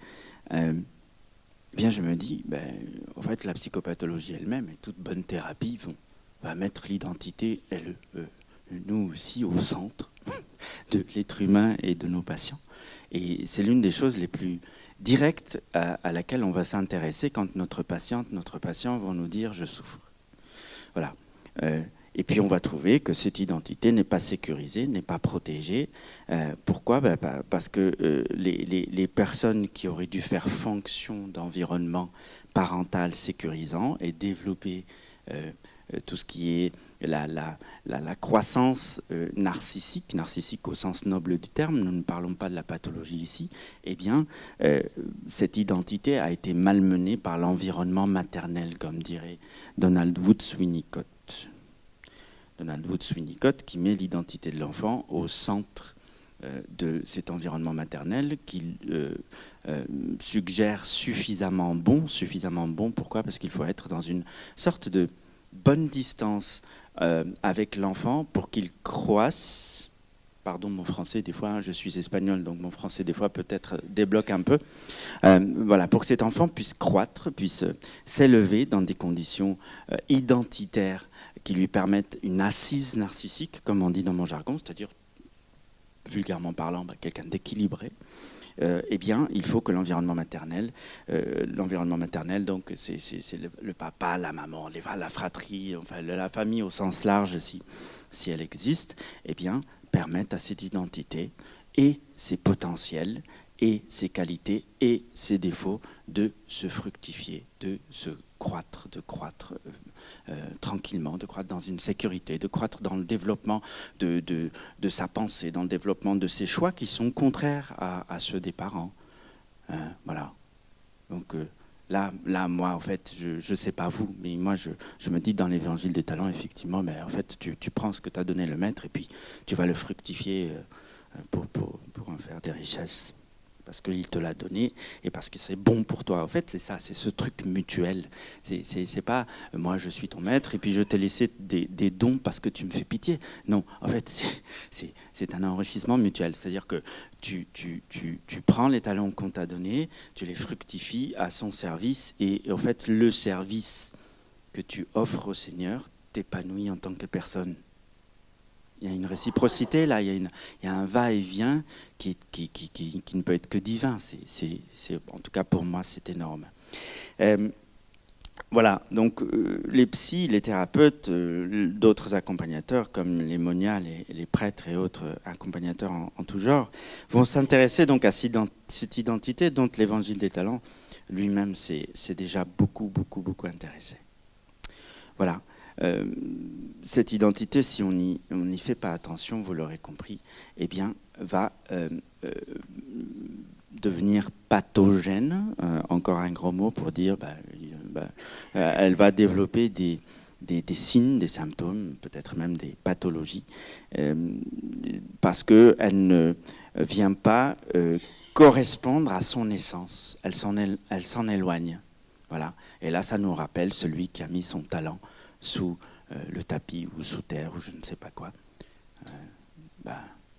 bien je me dis, en fait la psychopathologie elle-même et toute bonne thérapie va mettre l'identité, nous aussi, au centre de l'être humain et de nos patients. Et c'est l'une des choses les plus directes à laquelle on va s'intéresser quand notre patient vont nous dire « je souffre ». Voilà. Et puis on va trouver que cette identité n'est pas sécurisée, n'est pas protégée. Pourquoi ? Parce que les personnes qui auraient dû faire fonction d'environnement parental sécurisant et développer tout ce qui est la croissance narcissique au sens noble du terme, nous ne parlons pas de la pathologie ici, eh bien, cette identité a été malmenée par l'environnement maternel, comme dirait Donald Woods Winnicott. Donald Woods Winnicott qui met l'identité de l'enfant au centre de cet environnement maternel qu'il suggère suffisamment bon. Pourquoi ? Parce qu'il faut être dans une sorte de bonne distance avec l'enfant pour qu'il croisse. Pardon mon français, des fois, je suis espagnol, donc mon français des fois peut-être débloque un peu. Voilà, pour que cet enfant puisse croître, puisse s'élever dans des conditions identitaires qui lui permettent une assise narcissique, comme on dit dans mon jargon, c'est-à-dire, vulgairement parlant, quelqu'un d'équilibré. Eh bien, il faut que l'environnement maternel, donc c'est le papa, la maman, la fratrie, enfin la famille au sens large, si elle existe, eh bien, permettent à cette identité et ses potentiels et ses qualités et ses défauts, de se fructifier, de se croître, tranquillement, de croître dans une sécurité, de croître dans le développement de sa pensée, dans le développement de ses choix qui sont contraires à ceux des parents. Voilà. Donc là, moi, en fait, je ne sais pas vous, mais moi, je me dis dans l'évangile des talents, effectivement, mais en fait, tu prends ce que t'as donné le maître et puis tu vas le fructifier pour en faire des richesses. Parce qu'il te l'a donné et parce que c'est bon pour toi. En fait, c'est ça, c'est ce truc mutuel. C'est pas moi je suis ton maître et puis je t'ai laissé des dons parce que tu me fais pitié. Non, en fait, c'est un enrichissement mutuel. C'est-à-dire que tu prends les talents qu'on t'a donnés, tu les fructifies à son service et en fait, le service que tu offres au Seigneur t'épanouit en tant que personne. Il y a une réciprocité là, il y a un va-et-vient qui ne peut être que divin. En tout cas pour moi, c'est énorme. Voilà, donc les psys, les thérapeutes, d'autres accompagnateurs comme les monias, les prêtres et autres accompagnateurs en tout genre vont s'intéresser donc à cette identité dont l'évangile des talents lui-même s'est déjà beaucoup intéressé. Voilà. Cette identité, si on n'y fait pas attention, vous l'aurez compris, eh bien, va devenir pathogène, encore un gros mot pour dire, elle va développer des signes, des symptômes, peut-être même des pathologies, parce qu'elle ne vient pas correspondre à son essence, elle s'en éloigne. Voilà. Et là, ça nous rappelle celui qui a mis son talent sous le tapis ou sous terre ou je ne sais pas quoi.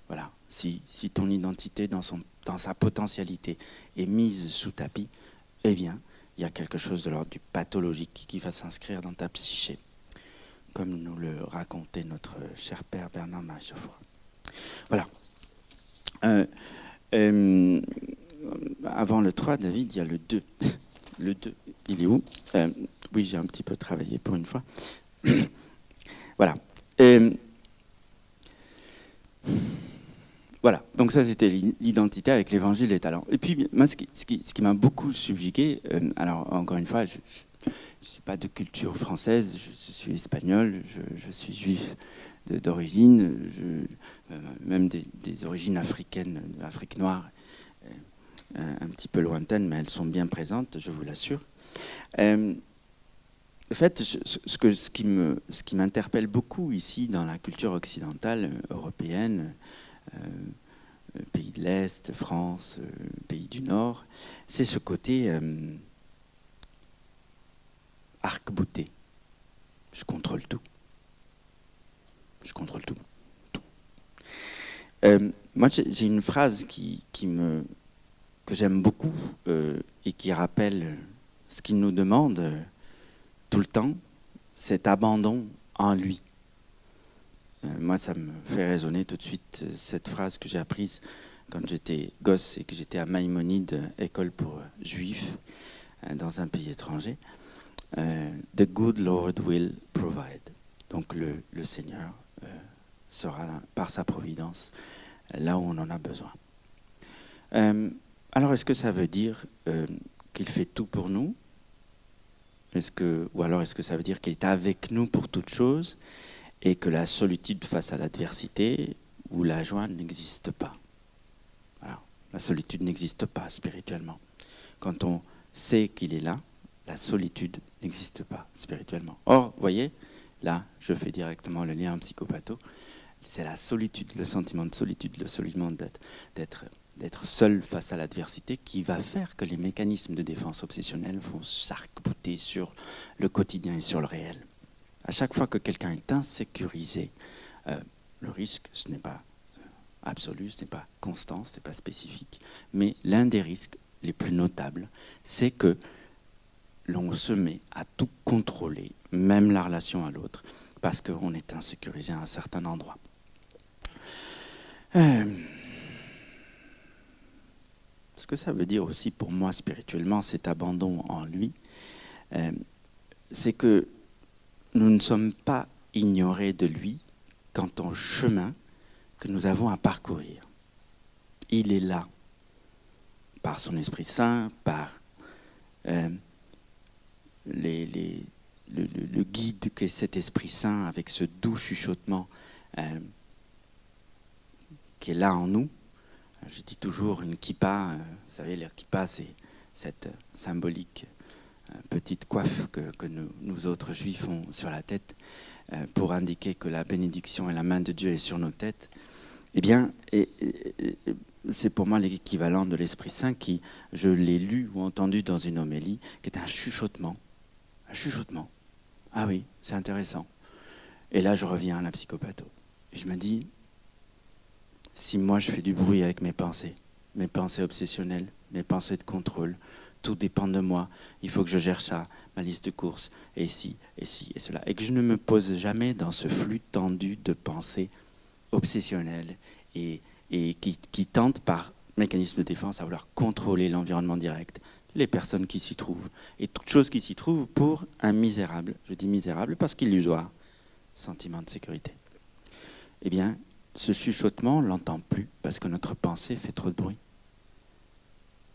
Voilà. Si ton identité dans sa potentialité est mise sous tapis, eh bien, il y a quelque chose de l'ordre du pathologique qui va s'inscrire dans ta psyché, comme nous le racontait notre cher père Bernard-Marie Geoffroy. Voilà. Avant le 3, David, il y a le 2. Le 2, il est où ? Oui, j'ai un petit peu travaillé pour une fois. Voilà. Voilà. Donc ça, c'était l'identité avec l'évangile des talents. Et puis, moi, ce qui m'a beaucoup subjugué, alors encore une fois, je ne suis pas de culture française, je suis espagnol, je suis juif d'origine, même des origines africaines, d'Afrique noire, un petit peu lointaines, mais elles sont bien présentes, je vous l'assure. En fait, ce qui m'interpelle beaucoup ici dans la culture occidentale, européenne, pays de l'Est, France, pays du Nord, c'est ce côté arc-bouté. Je contrôle tout. Je contrôle tout. Moi, j'ai une phrase que j'aime beaucoup et qui rappelle ce qu'il nous demande tout le temps, cet abandon en lui. Moi, ça me fait résonner tout de suite cette phrase que j'ai apprise quand j'étais gosse et que j'étais à Maïmonide, école pour juifs, dans un pays étranger. The good Lord will provide. Donc le Seigneur sera, par sa providence, là où on en a besoin. Alors, est-ce que ça veut dire qu'il fait tout pour nous ? Ou alors est-ce que ça veut dire qu'il est avec nous pour toute chose et que la solitude face à l'adversité ou la joie n'existe pas ? Alors, la solitude n'existe pas spirituellement. Quand on sait qu'il est là, la solitude n'existe pas spirituellement. Or, vous voyez, là, je fais directement le lien en psychopatho, c'est la solitude, le sentiment de solitude, le sentiment d'être seul face à l'adversité qui va faire que les mécanismes de défense obsessionnelle vont s'arc-bouter sur le quotidien et sur le réel. À chaque fois que quelqu'un est insécurisé, le risque, ce n'est pas absolu, ce n'est pas constant, ce n'est pas spécifique, mais l'un des risques les plus notables, c'est que l'on se met à tout contrôler, même la relation à l'autre, parce qu'on est insécurisé à un certain endroit. Ce que ça veut dire aussi pour moi spirituellement, cet abandon en lui, c'est que nous ne sommes pas ignorés de lui quant au chemin que nous avons à parcourir. Il est là. par son Esprit Saint, par le guide qu'est cet Esprit Saint avec ce doux chuchotement qui est là en nous. Je dis toujours une kippa, vous savez, la kippa, c'est cette symbolique petite coiffe que nous autres juifs ont sur la tête pour indiquer que la bénédiction et la main de Dieu est sur nos têtes. Eh bien, c'est pour moi l'équivalent de l'Esprit Saint qui, je l'ai lu ou entendu dans une homélie, qui est un chuchotement. Un chuchotement. Ah oui, c'est intéressant. Et là, je reviens à la psychopatho. Et je me dis, si moi je fais du bruit avec mes pensées obsessionnelles, mes pensées de contrôle, tout dépend de moi, il faut que je gère ça, ma liste de courses, et ci, et ci, et cela. Et que je ne me pose jamais dans ce flux tendu de pensées obsessionnelles et qui tentent par mécanisme de défense à vouloir contrôler l'environnement direct, les personnes qui s'y trouvent, et toute chose qui s'y trouve pour un misérable, je dis misérable parce qu'illusoire, sentiment de sécurité. Eh bien, ce chuchotement, on ne l'entend plus parce que notre pensée fait trop de bruit.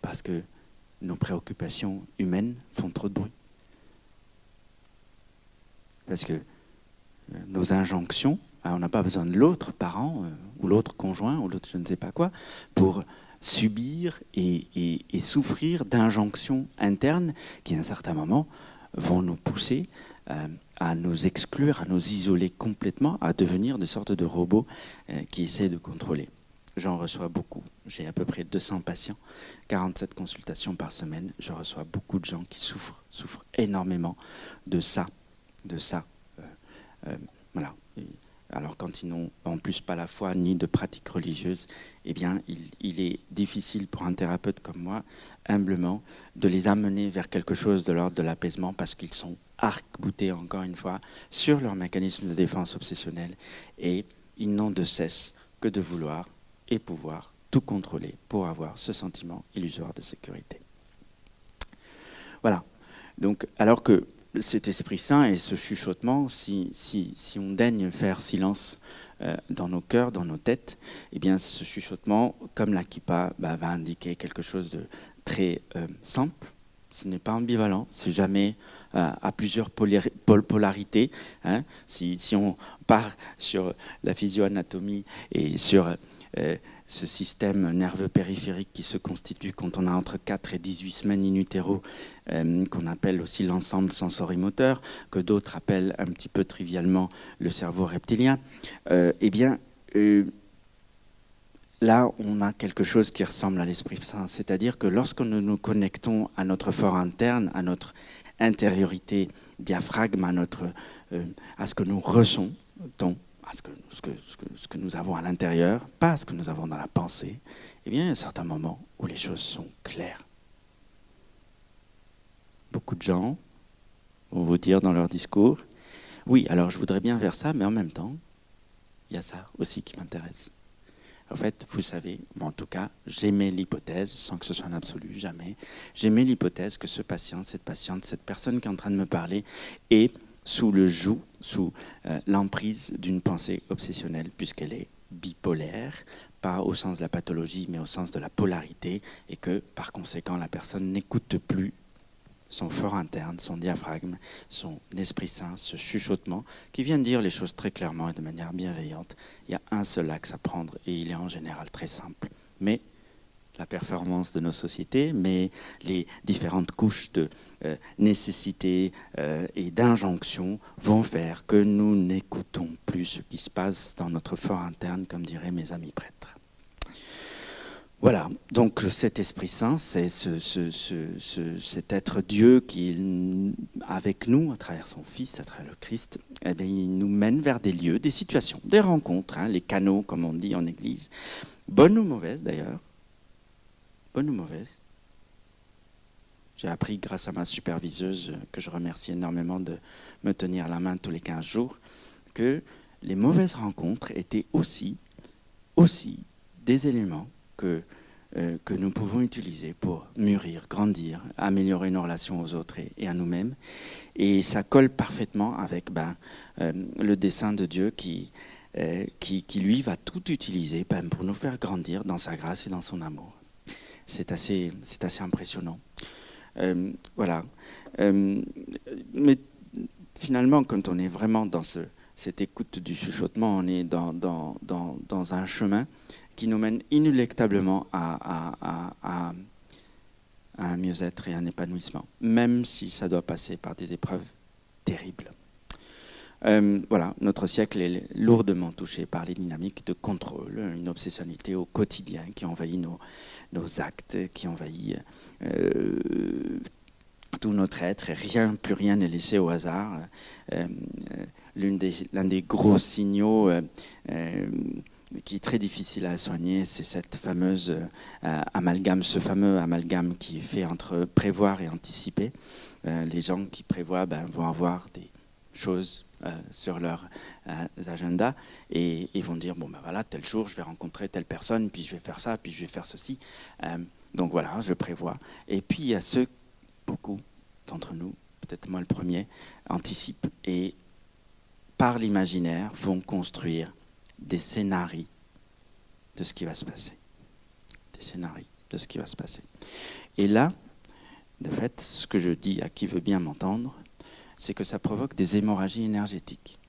Parce que nos préoccupations humaines font trop de bruit. Parce que nos injonctions, on n'a pas besoin de l'autre parent ou l'autre conjoint ou l'autre je ne sais pas quoi pour subir et souffrir d'injonctions internes qui à un certain moment vont nous pousser à nous exclure, à nous isoler complètement, à devenir des sortes de robots qui essaient de contrôler. J'en reçois beaucoup. J'ai à peu près 200 patients, 47 consultations par semaine. Je reçois beaucoup de gens qui souffrent énormément de ça. Voilà. Alors quand ils n'ont en plus pas la foi ni de pratique religieuse, eh bien il est difficile pour un thérapeute comme moi, humblement, de les amener vers quelque chose de l'ordre de l'apaisement parce qu'ils sont arc-boutés, encore une fois, sur leur mécanisme de défense obsessionnel et ils n'ont de cesse que de vouloir et pouvoir tout contrôler pour avoir ce sentiment illusoire de sécurité. Voilà. Donc, alors que cet Esprit Saint et ce chuchotement, si on daigne faire silence dans nos cœurs, dans nos têtes, eh bien ce chuchotement, comme la kippa, va indiquer quelque chose de très simple. Ce n'est pas ambivalent, c'est jamais à plusieurs polarités. Hein. Si on part sur la physio-anatomie et sur ce système nerveux périphérique qui se constitue quand on a entre 4 et 18 semaines in utero, qu'on appelle aussi l'ensemble sensorimoteur, que d'autres appellent un petit peu trivialement le cerveau reptilien, eh bien, là, on a quelque chose qui ressemble à l'Esprit Saint, c'est-à-dire que lorsque nous nous connectons à notre fort interne, à notre intériorité diaphragme, à ce que nous ressentons, à ce que nous avons à l'intérieur, pas à ce que nous avons dans la pensée, eh bien, il y a un certain moment où les choses sont claires. Beaucoup de gens vont vous dire dans leur discours, oui, alors je voudrais bien faire ça, mais en même temps, il y a ça aussi qui m'intéresse. En fait, vous savez, moi en tout cas, j'émets l'hypothèse, sans que ce soit un absolu, jamais, j'émets l'hypothèse que ce patient, cette patiente, cette personne qui est en train de me parler est sous le joug, sous l'emprise d'une pensée obsessionnelle, puisqu'elle est bipolaire, pas au sens de la pathologie, mais au sens de la polarité, et que par conséquent, la personne n'écoute plus son fort interne, son diaphragme, son Esprit Saint, ce chuchotement, qui vient de dire les choses très clairement et de manière bienveillante. Il y a un seul axe à prendre, et il est en général très simple. Mais la performance de nos sociétés, mais les différentes couches de nécessité et d'injonction vont faire que nous n'écoutons plus ce qui se passe dans notre fort interne, comme diraient mes amis prêtres. Voilà, donc cet Esprit Saint, c'est cet être Dieu qui est avec nous, à travers son Fils, à travers le Christ, eh bien, il nous mène vers des lieux, des situations, des rencontres, les canaux, comme on dit en Église, bonnes ou mauvaises d'ailleurs, bonnes ou mauvaises. J'ai appris grâce à ma superviseuse, que je remercie énormément de me tenir la main tous les 15 jours, que les mauvaises rencontres étaient aussi des éléments que nous pouvons utiliser pour mûrir, grandir, améliorer nos relations aux autres et à nous-mêmes. Et ça colle parfaitement avec le dessein de Dieu qui lui va tout utiliser pour nous faire grandir dans sa grâce et dans son amour. c'est assez impressionnant. Voilà. Mais finalement, quand on est vraiment dans cette écoute du chuchotement, on est dans un chemin qui nous mène inéluctablement à un mieux-être et un épanouissement, même si ça doit passer par des épreuves terribles. Voilà, notre siècle est lourdement touché par les dynamiques de contrôle, une obsessionnalité au quotidien qui envahit nos actes, qui envahit tout notre être, et plus rien n'est laissé au hasard. L'un des gros signaux qui est très difficile à soigner, c'est cette fameuse ce fameux amalgame qui est fait entre prévoir et anticiper. Les gens qui prévoient vont avoir des choses sur leur agenda et ils vont dire, bon ben voilà, tel jour je vais rencontrer telle personne, puis je vais faire ça, puis je vais faire ceci. Donc voilà, je prévois. Et puis il y a beaucoup d'entre nous, peut-être moi le premier, anticipent et par l'imaginaire vont construire des scénarios de ce qui va se passer. Des scénarios de ce qui va se passer. Et là, de fait, ce que je dis à qui veut bien m'entendre, c'est que ça provoque des hémorragies énergétiques.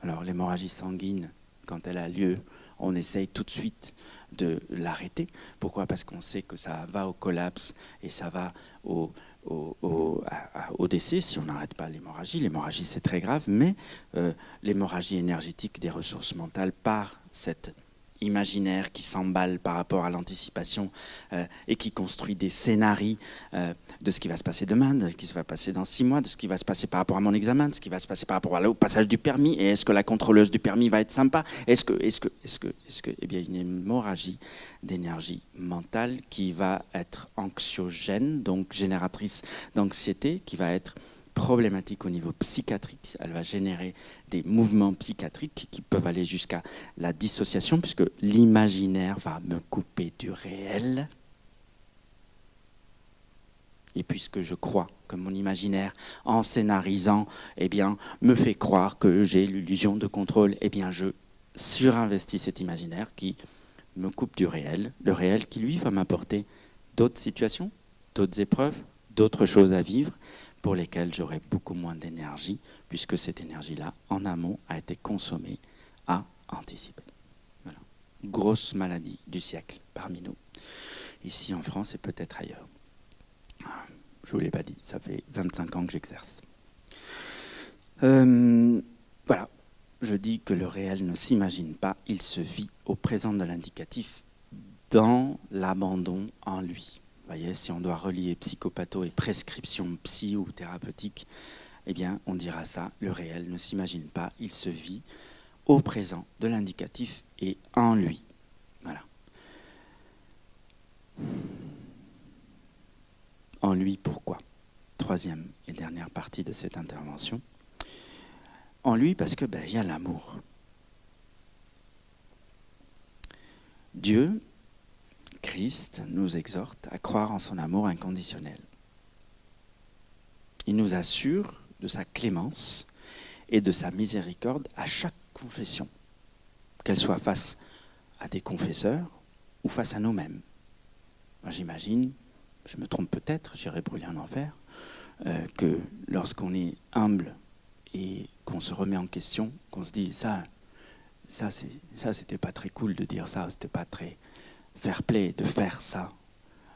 Alors l'hémorragie sanguine, quand elle a lieu, on essaye tout de suite de l'arrêter. Pourquoi ? Parce qu'on sait que ça va au collapse et ça va au décès si on n'arrête pas l'hémorragie. L'hémorragie, c'est très grave, mais l'hémorragie énergétique des ressources mentales par cet imaginaire qui s'emballe par rapport à l'anticipation et qui construit des scénarios de ce qui va se passer demain, de ce qui va passer dans 6 mois, de ce qui va se passer par rapport à mon examen, de ce qui va se passer par rapport au passage du permis, et est-ce que la contrôleuse du permis va être sympa ? Est-ce que eh bien, une hémorragie d'énergie mentale qui va être anxiogène, donc génératrice d'anxiété, qui va être problématique au niveau psychiatrique. Elle va générer des mouvements psychiatriques qui peuvent aller jusqu'à la dissociation, puisque l'imaginaire va me couper du réel. Et puisque je crois que mon imaginaire, en scénarisant, eh bien, me fait croire que j'ai l'illusion de contrôle, eh bien, je surinvestis cet imaginaire qui me coupe du réel, le réel qui, lui, va m'apporter d'autres situations, d'autres épreuves, d'autres choses à vivre, pour lesquelles j'aurai beaucoup moins d'énergie, puisque cette énergie-là, en amont, a été consommée à anticiper. Voilà. Grosse maladie du siècle parmi nous, ici en France et peut-être ailleurs. Je ne vous l'ai pas dit, ça fait 25 ans que j'exerce. Voilà, je dis que le réel ne s'imagine pas, il se vit au présent de l'indicatif, dans l'abandon en lui. Vous voyez, si on doit relier psychopatho et prescription psy ou thérapeutique, eh bien, on dira ça, le réel ne s'imagine pas, il se vit au présent de l'indicatif et en lui. Voilà. En lui, pourquoi ? Troisième et dernière partie de cette intervention. En lui, parce que y a l'amour. Dieu, Christ, nous exhorte à croire en son amour inconditionnel. Il nous assure de sa clémence et de sa miséricorde à chaque confession, qu'elle soit face à des confesseurs ou face à nous-mêmes. Moi, j'imagine, je me trompe peut-être, j'irai brûler en enfer, que lorsqu'on est humble et qu'on se remet en question, qu'on se dit ça c'était pas très cool de dire ça, c'était pas très fair play de faire ça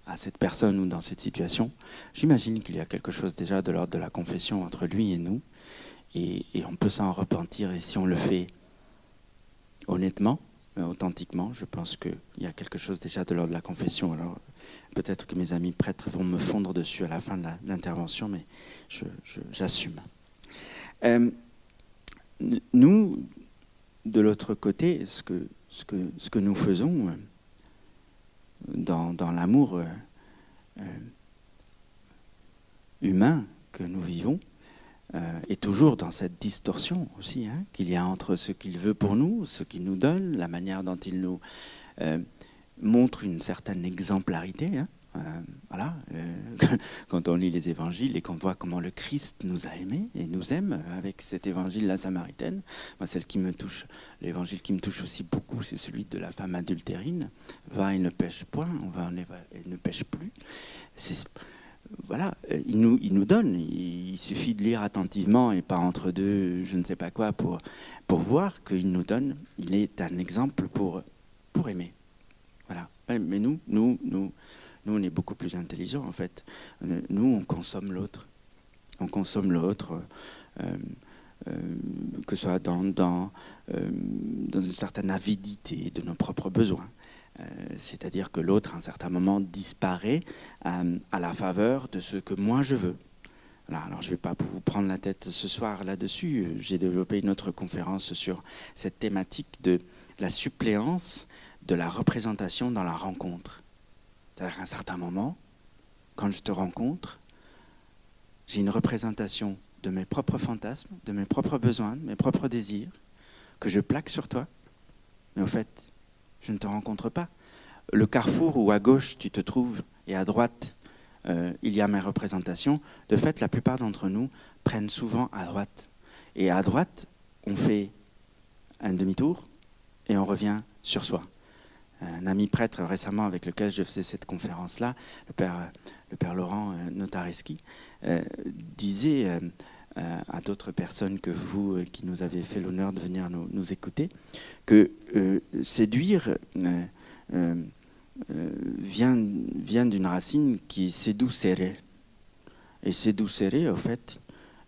à cette personne ou dans cette situation, j'imagine qu'il y a quelque chose déjà de l'ordre de la confession entre lui et nous, et on peut s'en repentir, et si on le fait honnêtement, authentiquement, je pense qu'il y a quelque chose déjà de l'ordre de la confession. Alors peut-être que mes amis prêtres vont me fondre dessus à la fin de l'intervention, mais j'assume. Nous, de l'autre côté, ce que nous faisons dans l'amour humain que nous vivons, et toujours dans cette distorsion aussi qu'il y a entre ce qu'il veut pour nous, ce qu'il nous donne, la manière dont il nous montre une certaine exemplarité. Voilà, quand on lit les évangiles et qu'on voit comment le Christ nous a aimés et nous aime avec cet évangile, la Samaritaine, moi, celle qui me touche, l'évangile qui me touche aussi beaucoup, c'est celui de la femme adultérine. Va et ne pêche point, on va et ne pêche plus. Voilà, il nous donne, il suffit de lire attentivement et pas entre deux, je ne sais pas quoi, pour voir qu'il nous donne, il est un exemple pour aimer. Voilà, mais nous, on est beaucoup plus intelligents en fait. Nous, on consomme l'autre. On consomme l'autre, que ce soit dans une certaine avidité de nos propres besoins. C'est-à-dire que l'autre, à un certain moment, disparaît à la faveur de ce que moi je veux. Voilà, alors je ne vais pas vous prendre la tête ce soir là-dessus. J'ai développé une autre conférence sur cette thématique de la suppléance de la représentation dans la rencontre. C'est-à-dire qu'à un certain moment, quand je te rencontre, j'ai une représentation de mes propres fantasmes, de mes propres besoins, de mes propres désirs, que je plaque sur toi. Mais au fait, je ne te rencontre pas. Le carrefour où à gauche tu te trouves et à droite il y a mes représentations, de fait, la plupart d'entre nous prennent souvent à droite. Et à droite, on fait un demi-tour et on revient sur soi. Un ami prêtre récemment avec lequel je faisais cette conférence-là, le père Laurent Notareski, disait à d'autres personnes que vous qui nous avez fait l'honneur de venir nous écouter, que séduire vient d'une racine qui est séducere. Et séducere, au fait,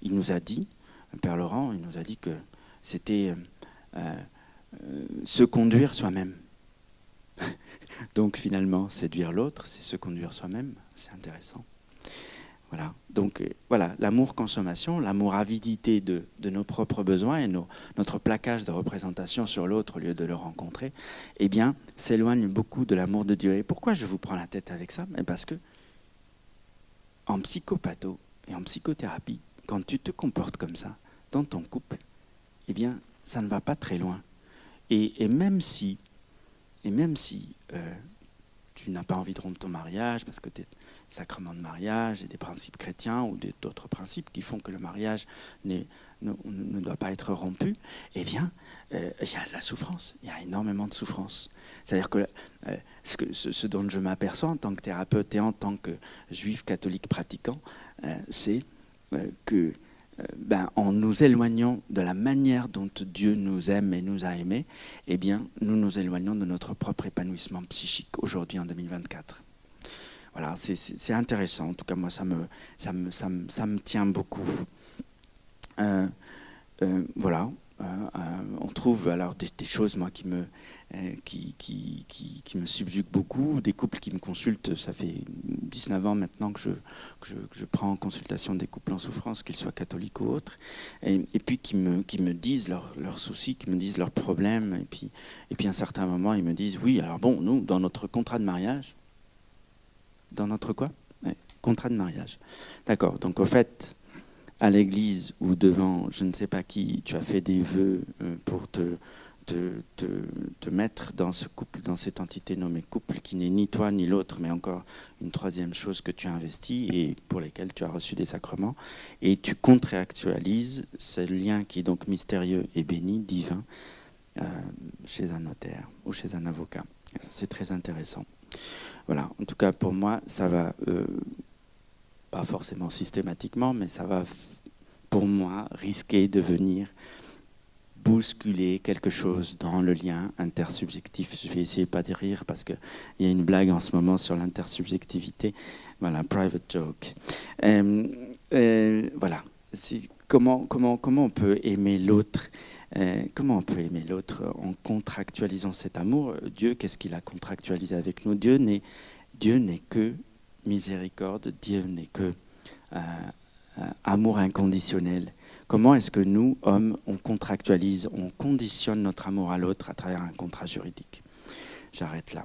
il nous a dit, le père Laurent, il nous a dit que c'était se conduire soi-même. Donc finalement, séduire l'autre, c'est se conduire soi-même, c'est intéressant. Voilà. Donc voilà, l'amour-consommation, l'amour-avidité de nos propres besoins et notre plaquage de représentation sur l'autre au lieu de le rencontrer, eh bien, s'éloigne beaucoup de l'amour de Dieu. Et pourquoi je vous prends la tête avec ça ? Parce que en psychopatho et en psychothérapie, quand tu te comportes comme ça dans ton couple, eh bien, ça ne va pas très loin. Et même si tu n'as pas envie de rompre ton mariage parce que tu es sacrement de mariage et des principes chrétiens ou d'autres principes qui font que le mariage ne doit pas être rompu, eh bien, il y a de la souffrance, il y a énormément de souffrance. C'est-à-dire que ce dont je m'aperçois en tant que thérapeute et en tant que juif catholique pratiquant, c'est que en nous éloignant de la manière dont Dieu nous aime et nous a aimés, eh bien, nous nous éloignons de notre propre épanouissement psychique aujourd'hui en 2024. Voilà, c'est intéressant. En tout cas, moi, ça me tient beaucoup. Voilà. On trouve alors des choses, moi, qui me subjuguent beaucoup, des couples qui me consultent. Ça fait 19 ans maintenant que je prends en consultation des couples en souffrance, qu'ils soient catholiques ou autres, et puis qui me disent leurs soucis, qui me disent leurs problèmes, et puis à un certain moment, ils me disent, oui, alors bon, nous, dans notre contrat de mariage, dans notre quoi ? Contrat de mariage. D'accord, donc au fait, à l'église ou devant je ne sais pas qui, tu as fait des vœux pour te mettre dans ce couple, dans cette entité nommée couple, qui n'est ni toi ni l'autre, mais encore une troisième chose que tu as investie et pour lesquelles tu as reçu des sacrements. Et tu contractualises ce lien qui est donc mystérieux et béni, divin, chez un notaire ou chez un avocat. C'est très intéressant. Voilà, en tout cas pour moi, ça va, pas forcément systématiquement, mais ça va pour moi risquer de venir bousculer quelque chose dans le lien intersubjectif. Je vais essayer pas de rire parce qu'il y a une blague en ce moment sur l'intersubjectivité. Voilà, private joke. Voilà, comment on peut aimer l'autre ? Comment on peut aimer l'autre en contractualisant cet amour ? Dieu, qu'est-ce qu'il a contractualisé avec nous ? Dieu n'est que miséricorde, Dieu n'est que amour inconditionnel. Comment est-ce que nous, hommes, on contractualise, on conditionne notre amour à l'autre à travers un contrat juridique ? J'arrête là.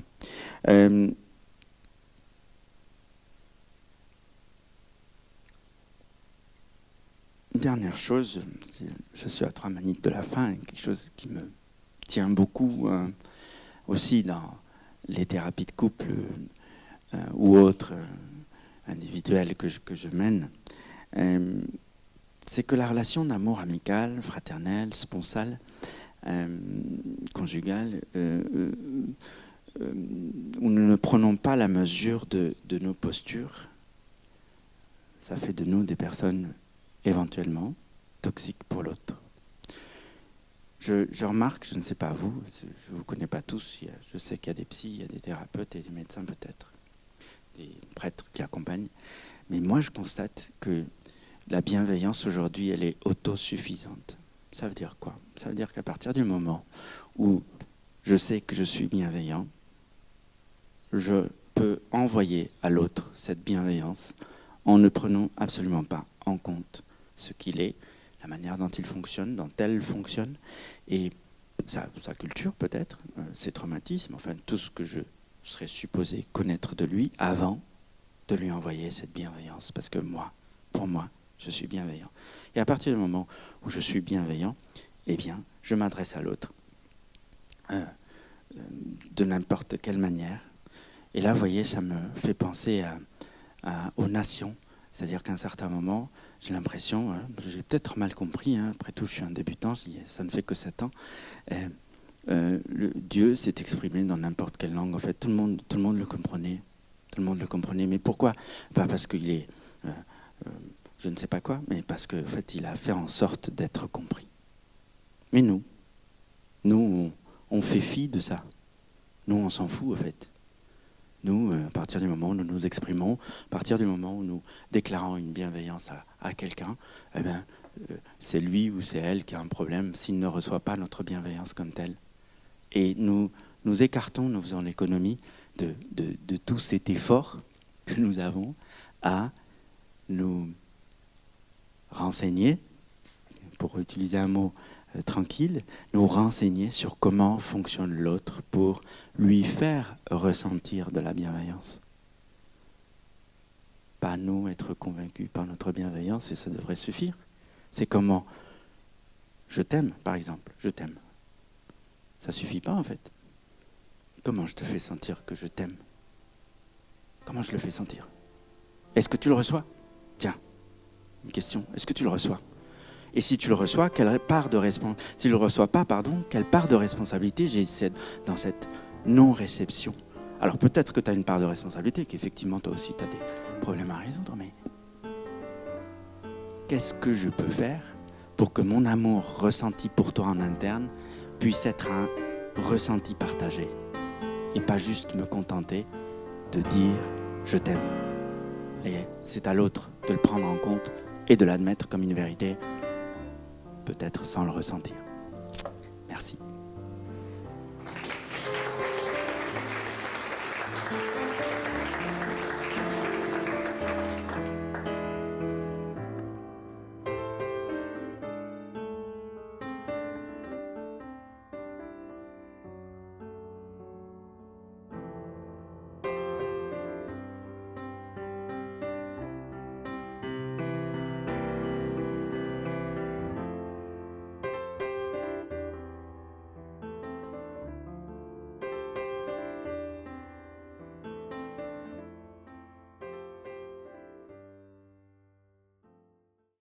Une dernière chose, je suis à 3 minutes de la fin, quelque chose qui me tient beaucoup aussi dans les thérapies de couple ou autres. individuelle que je mène, c'est que la relation d'amour amical, fraternel, sponsal, conjugal, où nous ne prenons pas la mesure de nos postures, ça fait de nous des personnes éventuellement toxiques pour l'autre. Je remarque, je ne sais pas vous, je ne vous connais pas tous, je sais qu'il y a des psys, il y a des thérapeutes et des médecins peut-être, des prêtres qui accompagnent, mais moi je constate que la bienveillance aujourd'hui, elle est autosuffisante. Ça veut dire quoi? Ça veut dire qu'à partir du moment où je sais que je suis bienveillant, je peux envoyer à l'autre cette bienveillance en ne prenant absolument pas en compte ce qu'il est, la manière dont il fonctionne, dont elle fonctionne, et sa culture peut-être, ses traumatismes, enfin tout ce que je serais supposé connaître de lui avant de lui envoyer cette bienveillance. Parce que moi, pour moi, je suis bienveillant. Et à partir du moment où je suis bienveillant, eh bien, je m'adresse à l'autre de n'importe quelle manière. Et là, vous voyez, ça me fait penser aux nations. C'est-à-dire qu'à un certain moment, j'ai l'impression, j'ai peut-être mal compris, après tout, je suis un débutant, ça ne fait que 7 ans, Dieu s'est exprimé dans n'importe quelle langue. En fait, tout le monde le comprenait. Tout le monde le comprenait. Mais pourquoi? Pas parce qu'il est... je ne sais pas quoi, mais parce qu'en fait, il a fait en sorte d'être compris. Mais nous, on fait fi de ça. Nous, on s'en fout, en fait. Nous, à partir du moment où nous nous exprimons, à partir du moment où nous déclarons une bienveillance à quelqu'un, eh ben, c'est lui ou c'est elle qui a un problème s'il ne reçoit pas notre bienveillance comme telle. Et nous écartons, nous faisons l'économie de tout cet effort que nous avons à nous renseigner, pour utiliser un mot tranquille, nous renseigner sur comment fonctionne l'autre pour lui faire ressentir de la bienveillance. Pas nous être convaincus par notre bienveillance, et ça devrait suffire. C'est comment je t'aime, par exemple, je t'aime. Ça suffit pas en fait. Comment je te fais sentir que je t'aime? Comment je le fais sentir? Est-ce que tu le reçois? Tiens, une question, est-ce que tu le reçois? Et si tu le reçois, quelle part de responsabilité, si je le reçois pas, quelle part de responsabilité j'ai dans cette non-réception? Alors peut-être que tu as une part de responsabilité, qu'effectivement toi aussi tu as des problèmes à résoudre, mais qu'est-ce que je peux faire pour que mon amour ressenti pour toi en interne puisse être un ressenti partagé et pas juste me contenter de dire je t'aime. Et c'est à l'autre de le prendre en compte et de l'admettre comme une vérité, peut-être sans le ressentir. Merci.